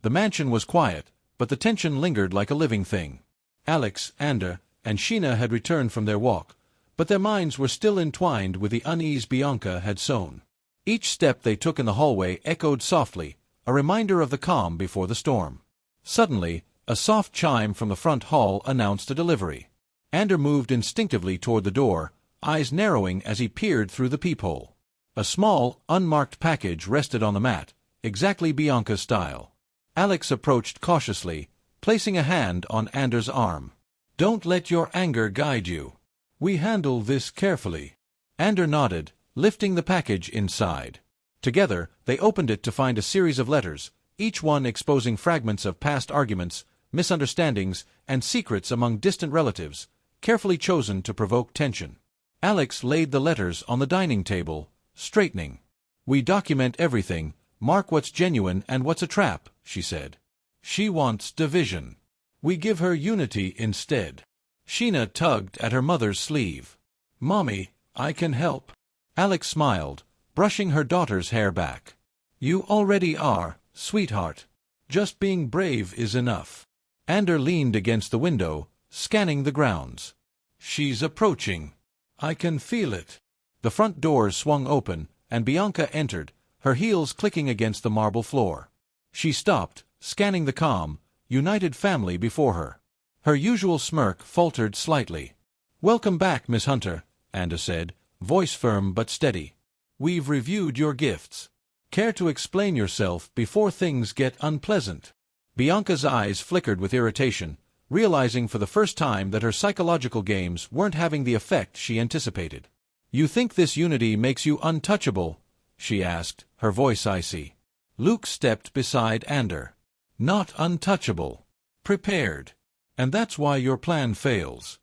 The mansion was quiet, but the tension lingered like a living thing. Alex, Ander, and Sheena had returned from their walk, but their minds were still entwined with the unease Bianca had sown. Each step they took in the hallway echoed softly, a reminder of the calm before the storm. Suddenly, a soft chime from the front hall announced a delivery. Ander moved instinctively toward the door, eyes narrowing as he peered through the peephole. A small, unmarked package rested on the mat, exactly Bianca's style. Alex approached cautiously, placing a hand on Ander's arm. "Don't let your anger guide you. We handle this carefully." Ander nodded, lifting the package inside. Together, they opened it to find a series of letters, each one exposing fragments of past arguments, misunderstandings, and secrets among distant relatives, carefully chosen to provoke tension. Alex laid the letters on the dining table, straightening. "We document everything, mark what's genuine and what's a trap," she said. "She wants division. We give her unity instead." Sheena tugged at her mother's sleeve. "Mommy, I can help." Alex smiled, brushing her daughter's hair back. "You already are, sweetheart. Just being brave is enough." Ander leaned against the window, scanning the grounds. "She's approaching. I can feel it." The front doors swung open, and Bianca entered, her heels clicking against the marble floor. She stopped, scanning the calm, united family before her. Her usual smirk faltered slightly. "Welcome back, Miss Hunter," Ander said, voice firm but steady. "We've reviewed your gifts. Care to explain yourself before things get unpleasant?" Bianca's eyes flickered with irritation, realizing for the first time that her psychological games weren't having the effect she anticipated. "You think this unity makes you untouchable?" she asked, her voice icy. Luke stepped beside Ander. "Not untouchable. Prepared. And that's why your plan fails."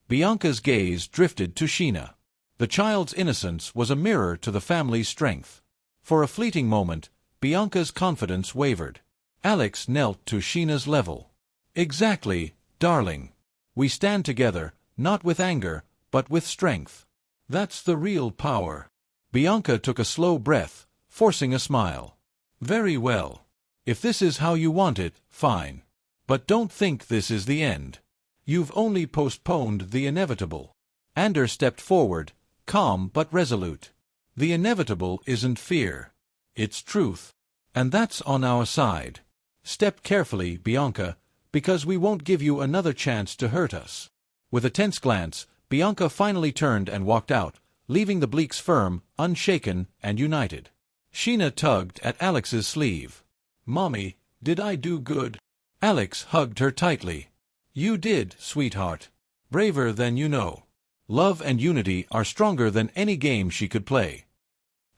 Bianca's gaze drifted to Sheena. The child's innocence was a mirror to the family's strength. For a fleeting moment, Bianca's confidence wavered. Alex knelt to Sheena's level. "Exactly, darling. We stand together, not with anger, but with strength. That's the real power." Bianca took a slow breath, forcing a smile. "Very well. If this is how you want it, fine. But don't think this is the end. You've only postponed the inevitable." Ander stepped forward, calm but resolute. "The inevitable isn't fear. It's truth. And that's on our side. Step carefully, Bianca, because we won't give you another chance to hurt us." With a tense glance, Bianca finally turned and walked out, leaving the Bleaks firm, unshaken, and united. Sheena tugged at Alex's sleeve. "Mommy, did I do good?" Alex hugged her tightly. "You did, sweetheart. Braver than you know." Love and unity are stronger than any game she could play.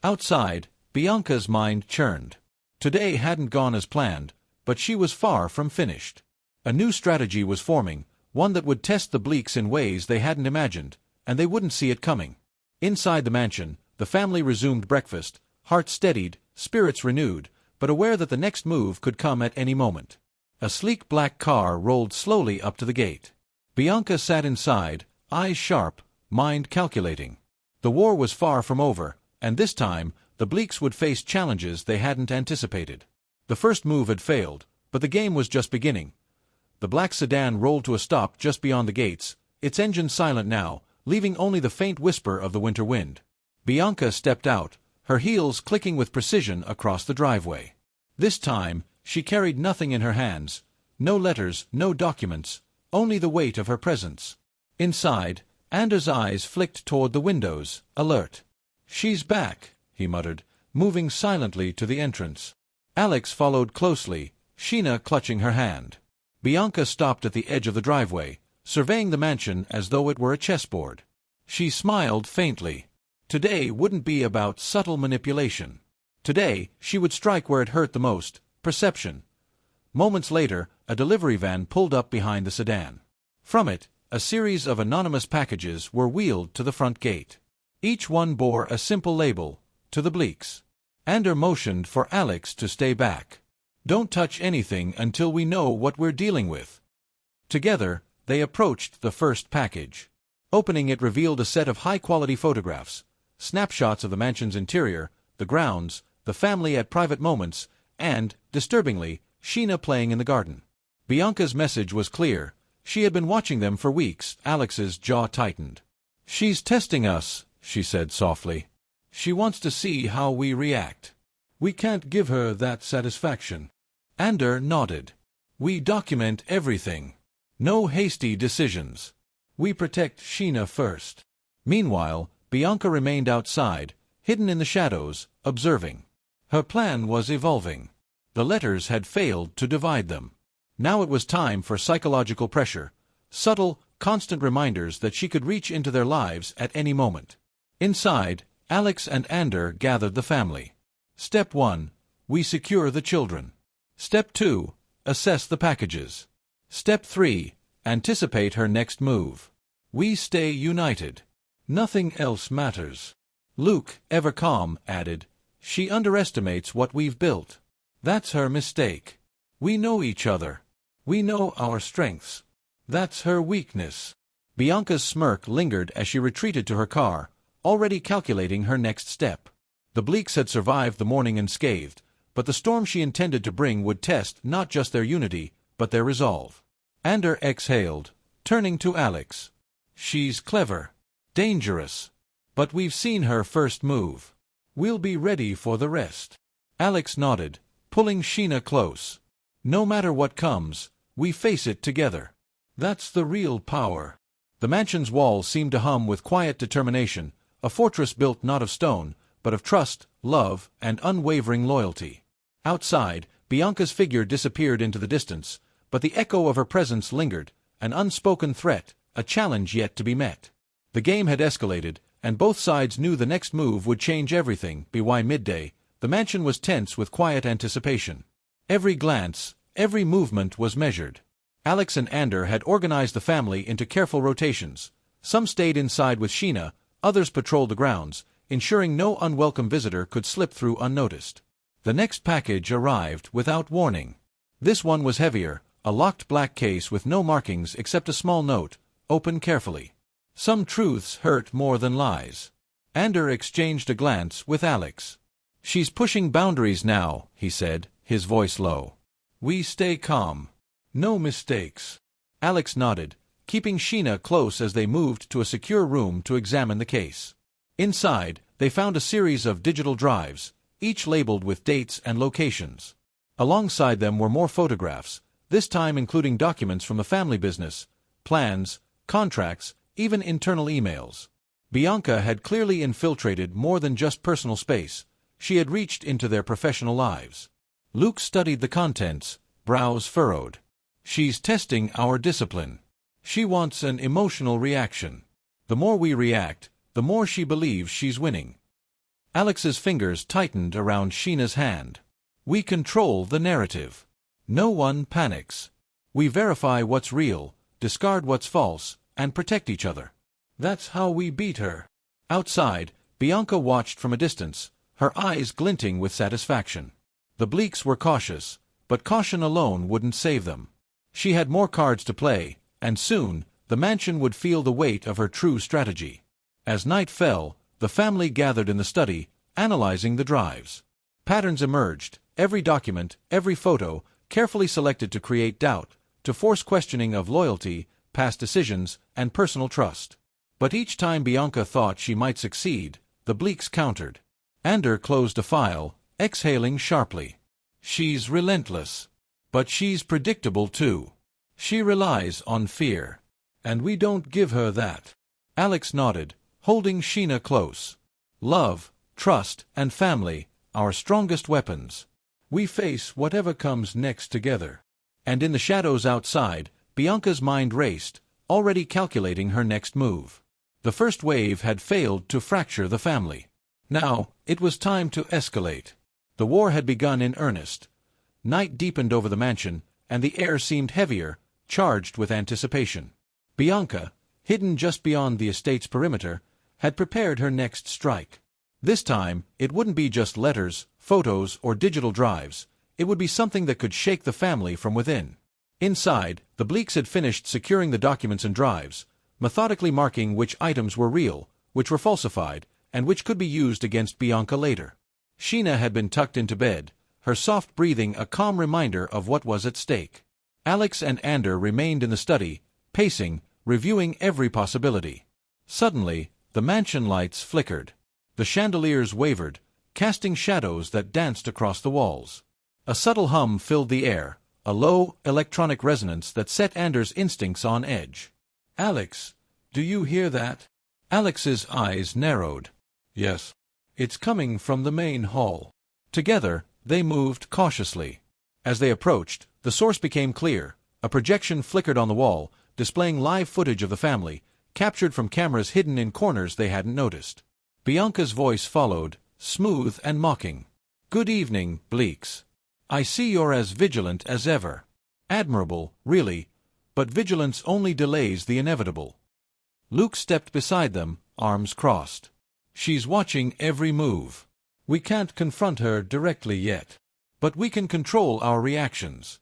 Outside, Bianca's mind churned. Today hadn't gone as planned, but she was far from finished. A new strategy was forming, one that would test the Bleaks in ways they hadn't imagined, and they wouldn't see it coming. Inside the mansion, the family resumed breakfast, hearts steadied, spirits renewed, but aware that the next move could come at any moment. A sleek black car rolled slowly up to the gate. Bianca sat inside, eyes sharp, mind calculating. The war was far from over, and this time, the Bleaks would face challenges they hadn't anticipated. The first move had failed, but the game was just beginning. The black sedan rolled to a stop just beyond the gates, its engine silent now, leaving only the faint whisper of the winter wind. Bianca stepped out, her heels clicking with precision across the driveway. This time, she carried nothing in her hands, no letters, no documents, only the weight of her presence. Inside, Ander's eyes flicked toward the windows, alert. "She's back," he muttered, moving silently to the entrance. Alex followed closely, Sheena clutching her hand. Bianca stopped at the edge of the driveway, surveying the mansion as though it were a chessboard. She smiled faintly. Today wouldn't be about subtle manipulation. Today, she would strike where it hurt the most, perception. Moments later, a delivery van pulled up behind the sedan. From it, a series of anonymous packages were wheeled to the front gate. Each one bore a simple label, "To the Bleaks." Ander motioned for Alex to stay back. "Don't touch anything until we know what we're dealing with." Together, they approached the first package. Opening it revealed a set of high-quality photographs, snapshots of the mansion's interior, the grounds, the family at private moments, and, disturbingly, Sheena playing in the garden. Bianca's message was clear. She had been watching them for weeks. Alex's jaw tightened. "She's testing us," she said softly. "She wants to see how we react. We can't give her that satisfaction." Ander nodded. "We document everything. No hasty decisions. We protect Sheena first." Meanwhile, Bianca remained outside, hidden in the shadows, observing. Her plan was evolving. The letters had failed to divide them. Now it was time for psychological pressure, subtle, constant reminders that she could reach into their lives at any moment. Inside, Alex and Ander gathered the family. Step 1. We secure the children. Step 2. Assess the packages. Step 3. Anticipate her next move. We stay united. Nothing else matters. Luke, ever calm, added, "She underestimates what we've built. That's her mistake. We know each other. We know our strengths. That's her weakness." Bianca's smirk lingered as she retreated to her car, already calculating her next step. The Bleaks had survived the morning unscathed, but the storm she intended to bring would test not just their unity, but their resolve. Ander exhaled, turning to Alex. "She's clever. Dangerous. But we've seen her first move. We'll be ready for the rest." Alex nodded, pulling Sheena close. "No matter what comes, we face it together. That's the real power." The mansion's walls seemed to hum with quiet determination, a fortress built not of stone, but of trust, love, and unwavering loyalty. Outside, Bianca's figure disappeared into the distance, but the echo of her presence lingered, an unspoken threat, a challenge yet to be met. The game had escalated, and both sides knew the next move would change everything. By midday, the mansion was tense with quiet anticipation. Every glance, every movement was measured. Alex and Ander had organized the family into careful rotations. Some stayed inside with Sheena, others patrolled the grounds, ensuring no unwelcome visitor could slip through unnoticed. The next package arrived without warning. This one was heavier, a locked black case with no markings except a small note, open carefully. Some truths hurt more than lies. Ander exchanged a glance with Alex. "She's pushing boundaries now," he said, his voice low. "We stay calm. No mistakes." Alex nodded, keeping Sheena close as they moved to a secure room to examine the case. Inside, they found a series of digital drives, each labeled with dates and locations. Alongside them were more photographs, this time including documents from the family business, plans, contracts, even internal emails. Bianca had clearly infiltrated more than just personal space. She had reached into their professional lives. Luke studied the contents, brows furrowed. "She's testing our discipline. She wants an emotional reaction. The more we react, the more she believes she's winning." Alex's fingers tightened around Sheena's hand. "We control the narrative. No one panics. We verify what's real, discard what's false, and protect each other. That's how we beat her." Outside, Bianca watched from a distance, her eyes glinting with satisfaction. The Bleaks were cautious, but caution alone wouldn't save them. She had more cards to play, and soon, the mansion would feel the weight of her true strategy. As night fell, the family gathered in the study, analyzing the drives. Patterns emerged, every document, every photo, carefully selected to create doubt, to force questioning of loyalty, past decisions, and personal trust. But each time Bianca thought she might succeed, the Bleaks countered. Ander closed a file, exhaling sharply. "She's relentless. But she's predictable too. She relies on fear. And we don't give her that." Alex nodded, holding Sheena close. "Love, trust, and family, our strongest weapons. We face whatever comes next together." And in the shadows outside, Bianca's mind raced, already calculating her next move. The first wave had failed to fracture the family. Now, it was time to escalate. The war had begun in earnest. Night deepened over the mansion, and the air seemed heavier, charged with anticipation. Bianca, hidden just beyond the estate's perimeter, had prepared her next strike. This time, it wouldn't be just letters, photos, or digital drives. It would be something that could shake the family from within. Inside, the Bleaks had finished securing the documents and drives, methodically marking which items were real, which were falsified, and which could be used against Bianca later. Sheena had been tucked into bed, her soft breathing a calm reminder of what was at stake. Alex and Ander remained in the study, pacing, reviewing every possibility. Suddenly, the mansion lights flickered. The chandeliers wavered, casting shadows that danced across the walls. A subtle hum filled the air, a low, electronic resonance that set Ander's instincts on edge. "Alex, do you hear that?" Alex's eyes narrowed. "Yes. It's coming from the main hall." Together, they moved cautiously. As they approached, the source became clear. A projection flickered on the wall, displaying live footage of the family, captured from cameras hidden in corners they hadn't noticed. Bianca's voice followed, smooth and mocking. "Good evening, Bleaks. I see you're as vigilant as ever. Admirable, really, but vigilance only delays the inevitable." Luke stepped beside them, arms crossed. "She's watching every move. We can't confront her directly yet, but we can control our reactions."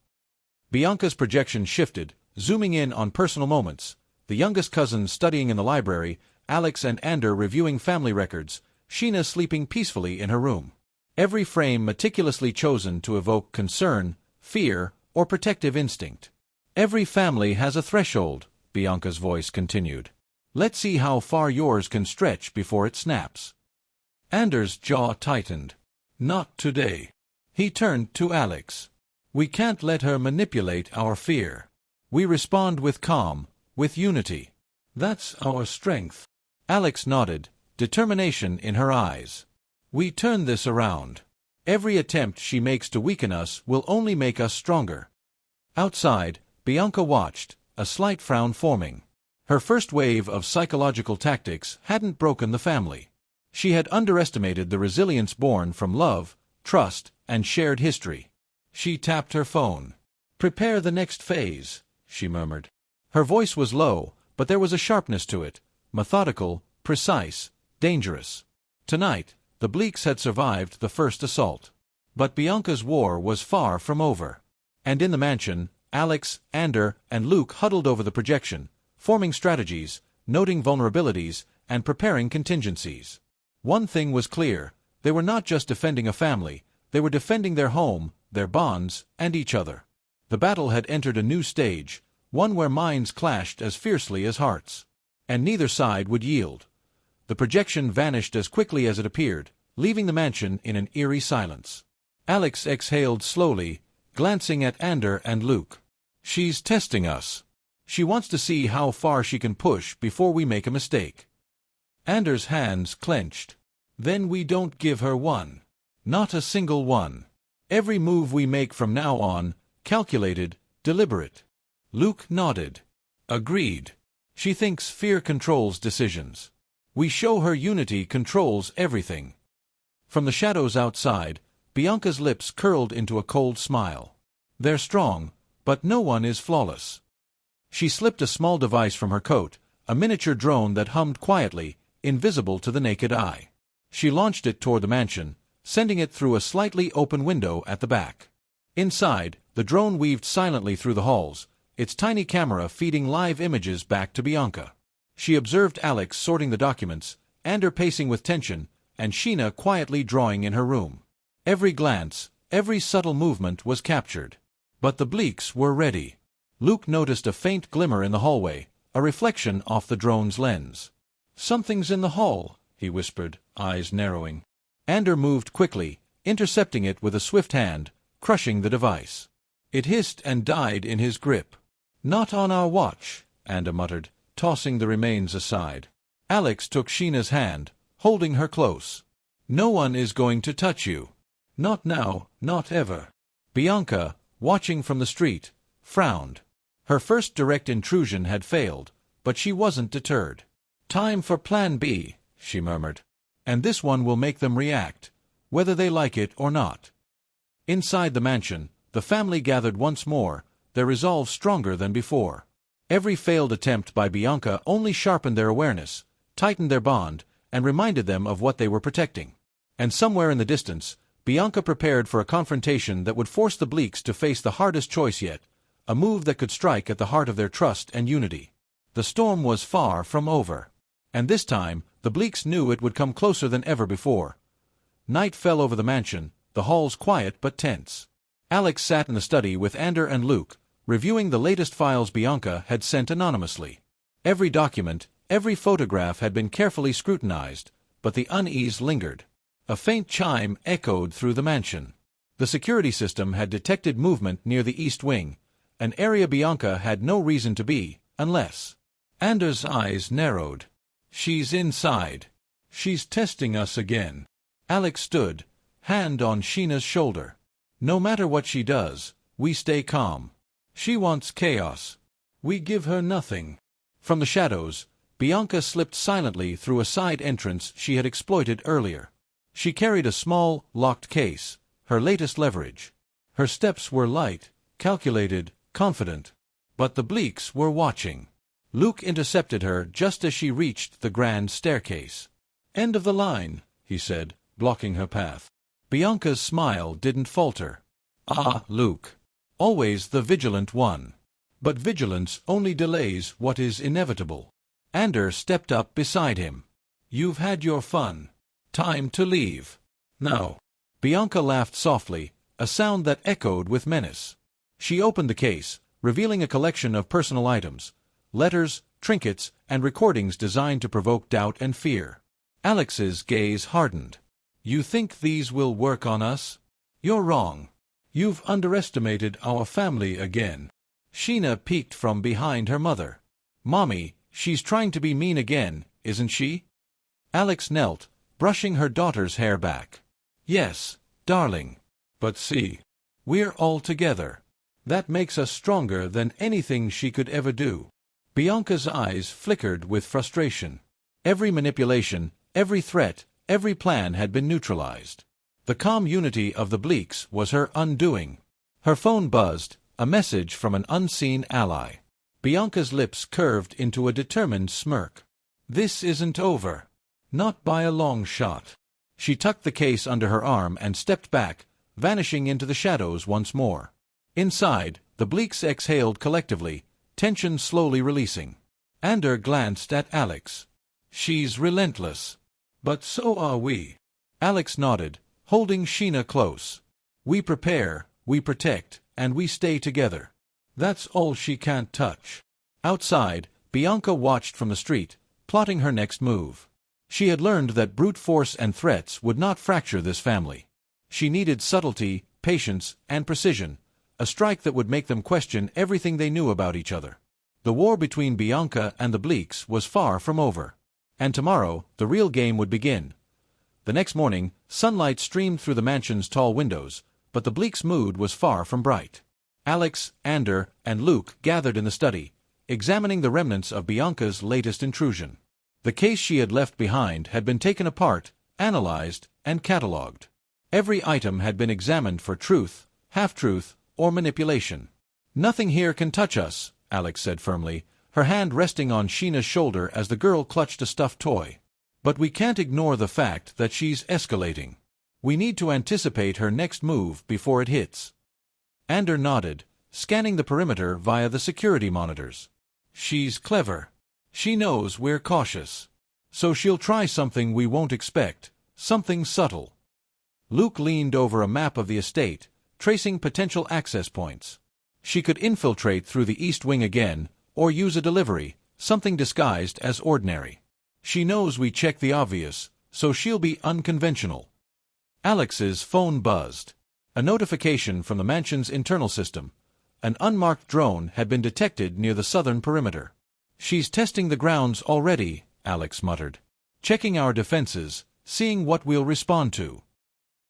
Bianca's projection shifted, zooming in on personal moments. The youngest cousin studying in the library, Alex and Ander reviewing family records, Sheena sleeping peacefully in her room. Every frame meticulously chosen to evoke concern, fear, or protective instinct. "Every family has a threshold," Bianca's voice continued. "Let's see how far yours can stretch before it snaps." Ander's jaw tightened. "Not today." He turned to Alex. "We can't let her manipulate our fear. We respond with calm, with unity. That's our strength." Alex nodded, determination in her eyes. "We turn this around. Every attempt she makes to weaken us will only make us stronger." Outside, Bianca watched, a slight frown forming. Her first wave of psychological tactics hadn't broken the family. She had underestimated the resilience born from love, trust, and shared history. She tapped her phone. "Prepare the next phase," she murmured. Her voice was low, but there was a sharpness to it, methodical, precise, dangerous. Tonight, the Bleaks had survived the first assault. But Bianca's war was far from over. And in the mansion, Alex, Ander, and Luke huddled over the projection, forming strategies, noting vulnerabilities, and preparing contingencies. One thing was clear: they were not just defending a family, they were defending their home, their bonds, and each other. The battle had entered a new stage, one where minds clashed as fiercely as hearts. And neither side would yield. The projection vanished as quickly as it appeared, leaving the mansion in an eerie silence. Alex exhaled slowly, glancing at Ander and Luke. "She's testing us. She wants to see how far she can push before we make a mistake." Ander's hands clenched. "Then we don't give her one. Not a single one. Every move we make from now on, calculated, deliberate." Luke nodded. "Agreed. She thinks fear controls decisions. We show her unity controls everything." From the shadows outside, Bianca's lips curled into a cold smile. "They're strong, but no one is flawless." She slipped a small device from her coat, a miniature drone that hummed quietly, invisible to the naked eye. She launched it toward the mansion, sending it through a slightly open window at the back. Inside, the drone weaved silently through the halls, its tiny camera feeding live images back to Bianca. She observed Alex sorting the documents, Ander pacing with tension, and Sheena quietly drawing in her room. Every glance, every subtle movement was captured. But the Bleaks were ready. Luke noticed a faint glimmer in the hallway, a reflection off the drone's lens. "Something's in the hall," he whispered, eyes narrowing. Ander moved quickly, intercepting it with a swift hand, crushing the device. It hissed and died in his grip. "Not on our watch," Ander muttered, tossing the remains aside. Alex took Sheena's hand, holding her close. "No one is going to touch you. Not now, not ever." Bianca, watching from the street, frowned. Her first direct intrusion had failed, but she wasn't deterred. "Time for Plan B," she murmured. "And this one will make them react, whether they like it or not." Inside the mansion, the family gathered once more, their resolve stronger than before. Every failed attempt by Bianca only sharpened their awareness, tightened their bond, and reminded them of what they were protecting. And somewhere in the distance, Bianca prepared for a confrontation that would force the Bleaks to face the hardest choice yet, a move that could strike at the heart of their trust and unity. The storm was far from over. And this time, the Bleaks knew it would come closer than ever before. Night fell over the mansion, the halls quiet but tense. Alex sat in the study with Ander and Luke, reviewing the latest files Bianca had sent anonymously. Every document, every photograph had been carefully scrutinized, but the unease lingered. A faint chime echoed through the mansion. The security system had detected movement near the east wing, an area Bianca had no reason to be, unless... Ander's eyes narrowed. She's inside. She's testing us again. Alex stood, hand on Sheena's shoulder. No matter what she does, we stay calm. She wants chaos. We give her nothing. From the shadows, Bianca slipped silently through a side entrance she had exploited earlier. She carried a small, locked case, her latest leverage. Her steps were light, calculated, confident. But the Bleaks were watching. Luke intercepted her just as she reached the grand staircase. "End of the line," he said, blocking her path. Bianca's smile didn't falter. "Ah, Luke. Always the vigilant one. But vigilance only delays what is inevitable." Ander stepped up beside him. "You've had your fun. Time to leave. Now." Bianca laughed softly, a sound that echoed with menace. She opened the case, revealing a collection of personal items, letters, trinkets, and recordings designed to provoke doubt and fear. Alex's gaze hardened. "You think these will work on us? You're wrong. You've underestimated our family again." Sheena peeked from behind her mother. "Mommy, she's trying to be mean again, isn't she?" Alex knelt, brushing her daughter's hair back. "Yes, darling. But see, we're all together. That makes us stronger than anything she could ever do." Bianca's eyes flickered with frustration. Every manipulation, every threat, every plan had been neutralized. The calm unity of the Bleaks was her undoing. Her phone buzzed, a message from an unseen ally. Bianca's lips curved into a determined smirk. "This isn't over. Not by a long shot." She tucked the case under her arm and stepped back, vanishing into the shadows once more. Inside, the Bleaks exhaled collectively, tension slowly releasing. Ander glanced at Alex. "She's relentless. But so are we." Alex nodded, holding Sheena close. "We prepare, we protect, and we stay together. That's all she can't touch." Outside, Bianca watched from the street, plotting her next move. She had learned that brute force and threats would not fracture this family. She needed subtlety, patience, and precision, a strike that would make them question everything they knew about each other. The war between Bianca and the Bleaks was far from over. And tomorrow, the real game would begin. The next morning, sunlight streamed through the mansion's tall windows, but the Bleaks' mood was far from bright. Alex, Ander, and Luke gathered in the study, examining the remnants of Bianca's latest intrusion. The case she had left behind had been taken apart, analyzed, and catalogued. Every item had been examined for truth, half-truth, or manipulation. "Nothing here can touch us," Alex said firmly, her hand resting on Sheena's shoulder as the girl clutched a stuffed toy. "But we can't ignore the fact that she's escalating. We need to anticipate her next move before it hits." Ander nodded, scanning the perimeter via the security monitors. "She's clever. She knows we're cautious. So she'll try something we won't expect, something subtle." Luke leaned over a map of the estate, tracing potential access points. She could infiltrate through the east wing again, or use a delivery, something disguised as ordinary. She knows we check the obvious, so she'll be unconventional. Alex's phone buzzed. A notification from the mansion's internal system. An unmarked drone had been detected near the southern perimeter. "She's testing the grounds already," Alex muttered. "Checking our defenses, seeing what we'll respond to."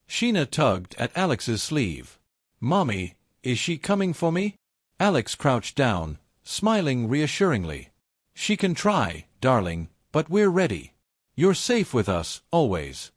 Sheena tugged at Alex's sleeve. "Mommy, is she coming for me?" Alex crouched down, smiling reassuringly. "She can try, darling, but we're ready. You're safe with us, always."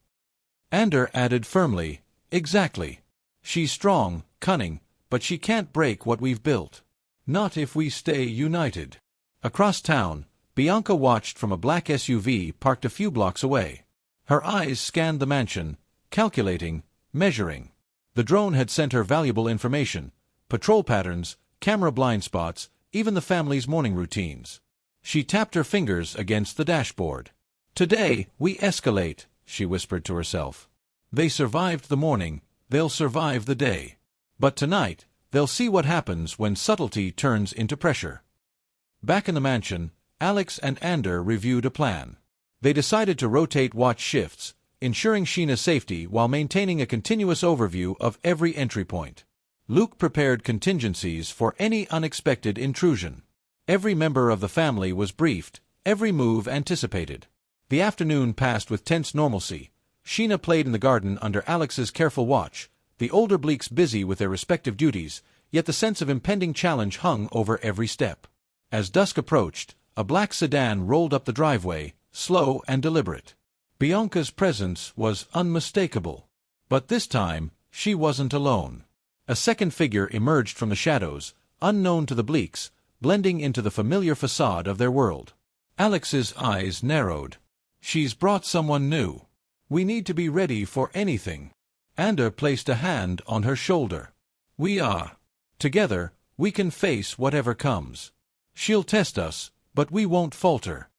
Ander added firmly, "Exactly. She's strong, cunning, but she can't break what we've built. Not if we stay united." Across town, Bianca watched from a black SUV parked a few blocks away. Her eyes scanned the mansion, calculating, measuring. The drone had sent her valuable information, patrol patterns, camera blind spots, even the family's morning routines. She tapped her fingers against the dashboard. "Today, we escalate," she whispered to herself. "They survived the morning, they'll survive the day. But tonight, they'll see what happens when subtlety turns into pressure." Back in the mansion, Alex and Ander reviewed a plan. They decided to rotate watch shifts, ensuring Sheena's safety while maintaining a continuous overview of every entry point. Luke prepared contingencies for any unexpected intrusion. Every member of the family was briefed, every move anticipated. The afternoon passed with tense normalcy. Sheena played in the garden under Alex's careful watch, the older Bleaks busy with their respective duties, yet the sense of impending challenge hung over every step. As dusk approached, a black sedan rolled up the driveway, slow and deliberate. Bianca's presence was unmistakable. But this time, she wasn't alone. A second figure emerged from the shadows, unknown to the Bleaks, blending into the familiar facade of their world. Alex's eyes narrowed. "She's brought someone new. We need to be ready for anything." Ander placed a hand on her shoulder. "We are. Together, we can face whatever comes. She'll test us, but we won't falter."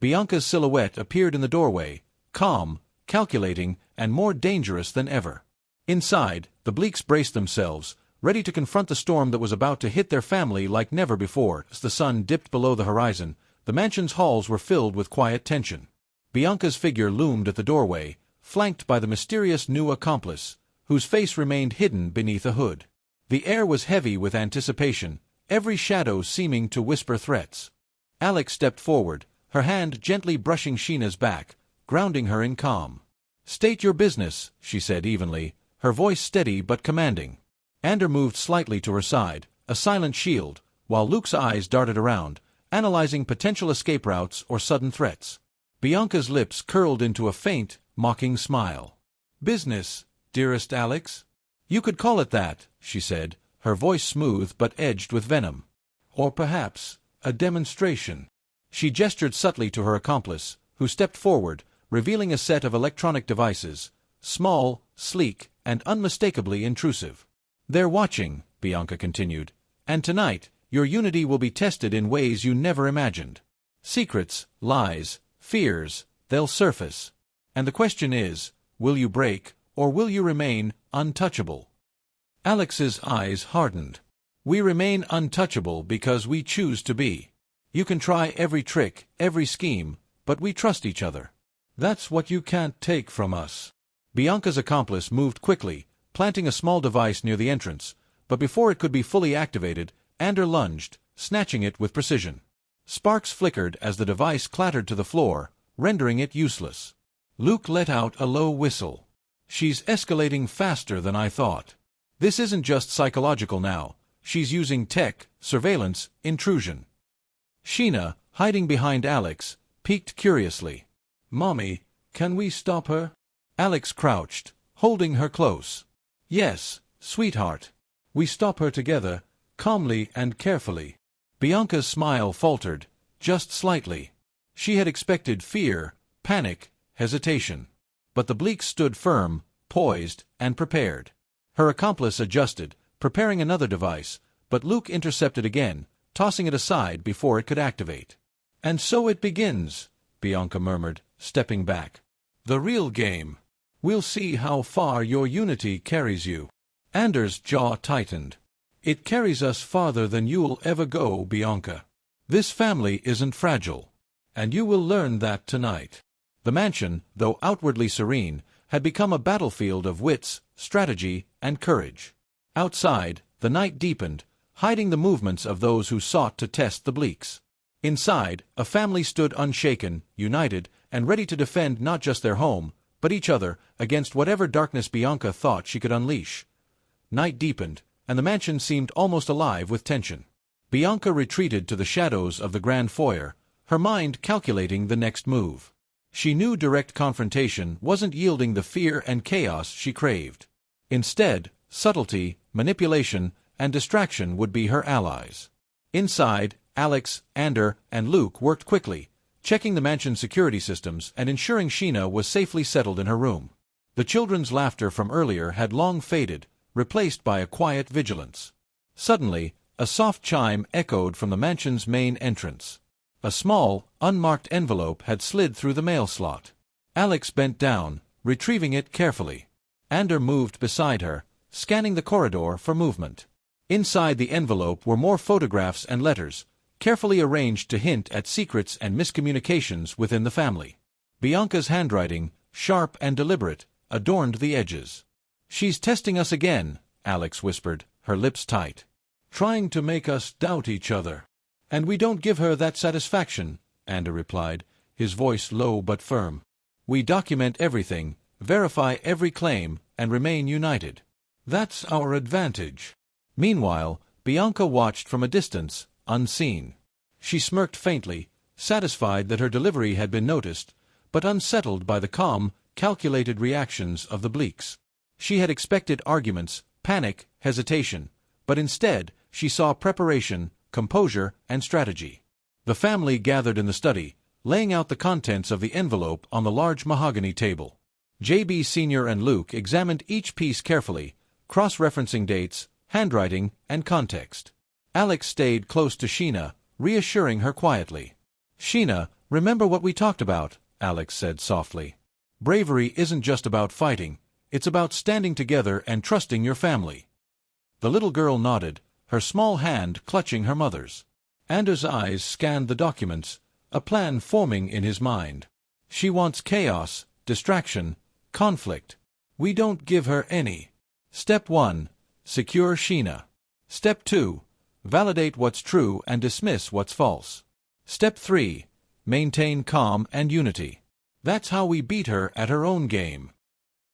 Bianca's silhouette appeared in the doorway, calm, calculating, and more dangerous than ever. Inside, the Bleaks braced themselves, ready to confront the storm that was about to hit their family like never before. As the sun dipped below the horizon, the mansion's halls were filled with quiet tension. Bianca's figure loomed at the doorway, flanked by the mysterious new accomplice, whose face remained hidden beneath a hood. The air was heavy with anticipation, every shadow seeming to whisper threats. Alex stepped forward, her hand gently brushing Sheena's back, grounding her in calm. "State your business," she said evenly, her voice steady but commanding. Ander moved slightly to her side, a silent shield, while Luke's eyes darted around, analyzing potential escape routes or sudden threats. Bianca's lips curled into a faint, mocking smile. "Business, dearest Alex? You could call it that," she said, her voice smooth but edged with venom. "Or perhaps, a demonstration." She gestured subtly to her accomplice, who stepped forward, revealing a set of electronic devices, small, sleek, and unmistakably intrusive. "They're watching," Bianca continued, "and tonight, your unity will be tested in ways you never imagined. Secrets, lies, fears, they'll surface. And the question is, will you break, or will you remain untouchable?" Alex's eyes hardened. "We remain untouchable because we choose to be. You can try every trick, every scheme, but we trust each other. That's what you can't take from us." Bianca's accomplice moved quickly, planting a small device near the entrance, but before it could be fully activated, Ander lunged, snatching it with precision. Sparks flickered as the device clattered to the floor, rendering it useless. Luke let out a low whistle. "She's escalating faster than I thought. This isn't just psychological now. She's using tech, surveillance, intrusion." Sheena, hiding behind Alex, peeked curiously. "Mommy, can we stop her?" Alex crouched, holding her close. "Yes, sweetheart. We stop her together, calmly and carefully." Bianca's smile faltered, just slightly. She had expected fear, panic, hesitation. But the Bleaks stood firm, poised, and prepared. Her accomplice adjusted, preparing another device, but Luke intercepted again, tossing it aside before it could activate. "And so it begins," Bianca murmured, stepping back. "The real game. We'll see how far your unity carries you." Ander's jaw tightened. "It carries us farther than you'll ever go, Bianca. This family isn't fragile. And you will learn that tonight." The mansion, though outwardly serene, had become a battlefield of wits, strategy, and courage. Outside, the night deepened, hiding the movements of those who sought to test the Bleaks. Inside, a family stood unshaken, united, and ready to defend not just their home, but each other, against whatever darkness Bianca thought she could unleash. Night deepened, and the mansion seemed almost alive with tension. Bianca retreated to the shadows of the grand foyer, her mind calculating the next move. She knew direct confrontation wasn't yielding the fear and chaos she craved. Instead, subtlety, manipulation, and distraction would be her allies. Inside, Alex, Ander, and Luke worked quickly, checking the mansion's security systems and ensuring Sheena was safely settled in her room. The children's laughter from earlier had long faded, replaced by a quiet vigilance. Suddenly, a soft chime echoed from the mansion's main entrance. A small, unmarked envelope had slid through the mail slot. Alex bent down, retrieving it carefully. Ander moved beside her, scanning the corridor for movement. Inside the envelope were more photographs and letters, carefully arranged to hint at secrets and miscommunications within the family. Bianca's handwriting, sharp and deliberate, adorned the edges. "She's testing us again," Alex whispered, her lips tight. "Trying to make us doubt each other. And we don't give her that satisfaction," Ander replied, his voice low but firm. "We document everything, verify every claim, and remain united. That's our advantage." Meanwhile, Bianca watched from a distance, unseen. She smirked faintly, satisfied that her delivery had been noticed, but unsettled by the calm, calculated reactions of the Bleaks. She had expected arguments, panic, hesitation, but instead she saw preparation, composure, and strategy. The family gathered in the study, laying out the contents of the envelope on the large mahogany table. J.B. Sr. and Luke examined each piece carefully, cross-referencing dates, handwriting, and context. Alex stayed close to Sheena, reassuring her quietly. "Sheena, remember what we talked about," Alex said softly. "Bravery isn't just about fighting, it's about standing together and trusting your family." The little girl nodded, her small hand clutching her mother's. Ander's eyes scanned the documents, a plan forming in his mind. "She wants chaos, distraction, conflict. We don't give her any. Step 1. Secure Sheena. Step 2. Validate what's true and dismiss what's false. Step 3. Maintain calm and unity. That's how we beat her at her own game."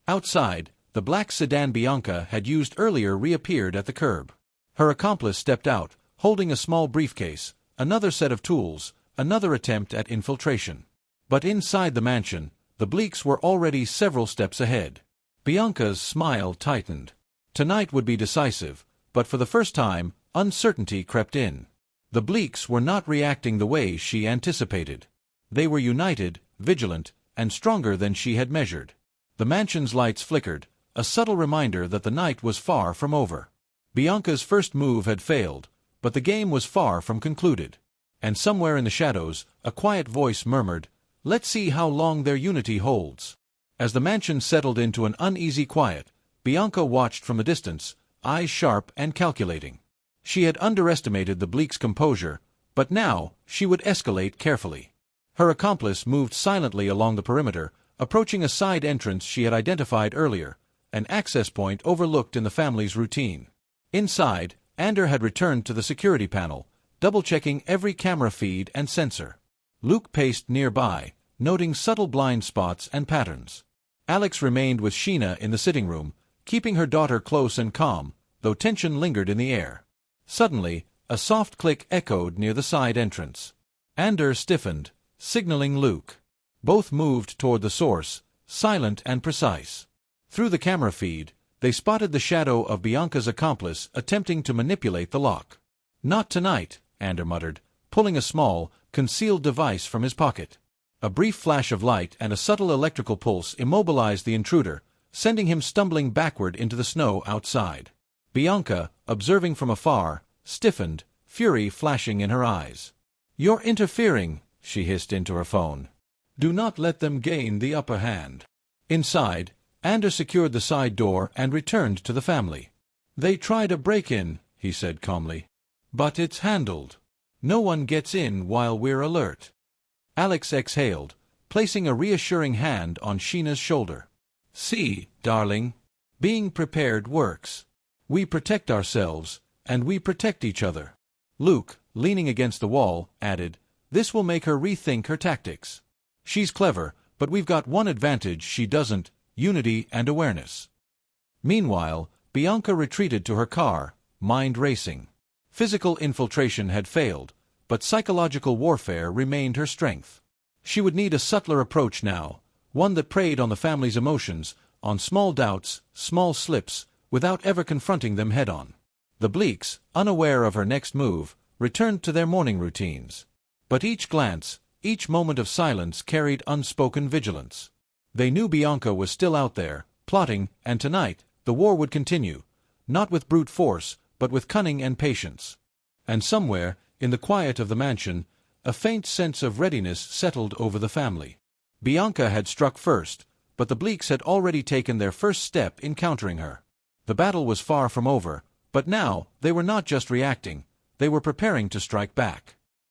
Outside, the black sedan Bianca had used earlier reappeared at the curb. Her accomplice stepped out, holding a small briefcase, another set of tools, another attempt at infiltration. But inside the mansion, the Bleaks were already several steps ahead. Bianca's smile tightened. Tonight would be decisive, but for the first time, uncertainty crept in. The Bleaks were not reacting the way she anticipated. They were united, vigilant, and stronger than she had measured. The mansion's lights flickered, a subtle reminder that the night was far from over. Bianca's first move had failed, but the game was far from concluded. And somewhere in the shadows, a quiet voice murmured, "Let's see how long their unity holds." As the mansion settled into an uneasy quiet, Bianca watched from a distance, eyes sharp and calculating. She had underestimated the Bleaks' composure, but now she would escalate carefully. Her accomplice moved silently along the perimeter, approaching a side entrance she had identified earlier, an access point overlooked in the family's routine. Inside, Ander had returned to the security panel, double-checking every camera feed and sensor. Luke paced nearby, noting subtle blind spots and patterns. Alex remained with Sheena in the sitting room, keeping her daughter close and calm, though tension lingered in the air. Suddenly, a soft click echoed near the side entrance. Ander stiffened, signaling Luke. Both moved toward the source, silent and precise. Through the camera feed, they spotted the shadow of Bianca's accomplice attempting to manipulate the lock. "Not tonight," Ander muttered, pulling a small, concealed device from his pocket. A brief flash of light and a subtle electrical pulse immobilized the intruder, sending him stumbling backward into the snow outside. Bianca, observing from afar, stiffened, fury flashing in her eyes. "You're interfering," she hissed into her phone. "Do not let them gain the upper hand." Inside, Ander secured the side door and returned to the family. "They tried a break-in," he said calmly. "But it's handled. No one gets in while we're alert." Alex exhaled, placing a reassuring hand on Sheena's shoulder. "See, darling, being prepared works. We protect ourselves, and we protect each other." Luke, leaning against the wall, added, "This will make her rethink her tactics. She's clever, but we've got one advantage she doesn't, unity and awareness." Meanwhile, Bianca retreated to her car, mind racing. Physical infiltration had failed, but psychological warfare remained her strength. She would need a subtler approach now, one that preyed on the family's emotions, on small doubts, small slips, without ever confronting them head-on. The Bleaks, unaware of her next move, returned to their morning routines. But each glance, each moment of silence carried unspoken vigilance. They knew Bianca was still out there, plotting, and tonight, the war would continue, not with brute force, but with cunning and patience. And somewhere, in the quiet of the mansion, A faint sense of readiness settled over the family. Bianca had struck first, but the Bleaks had already taken their first step in countering her. The battle was far from over, but now they were not just reacting, they were preparing to strike back.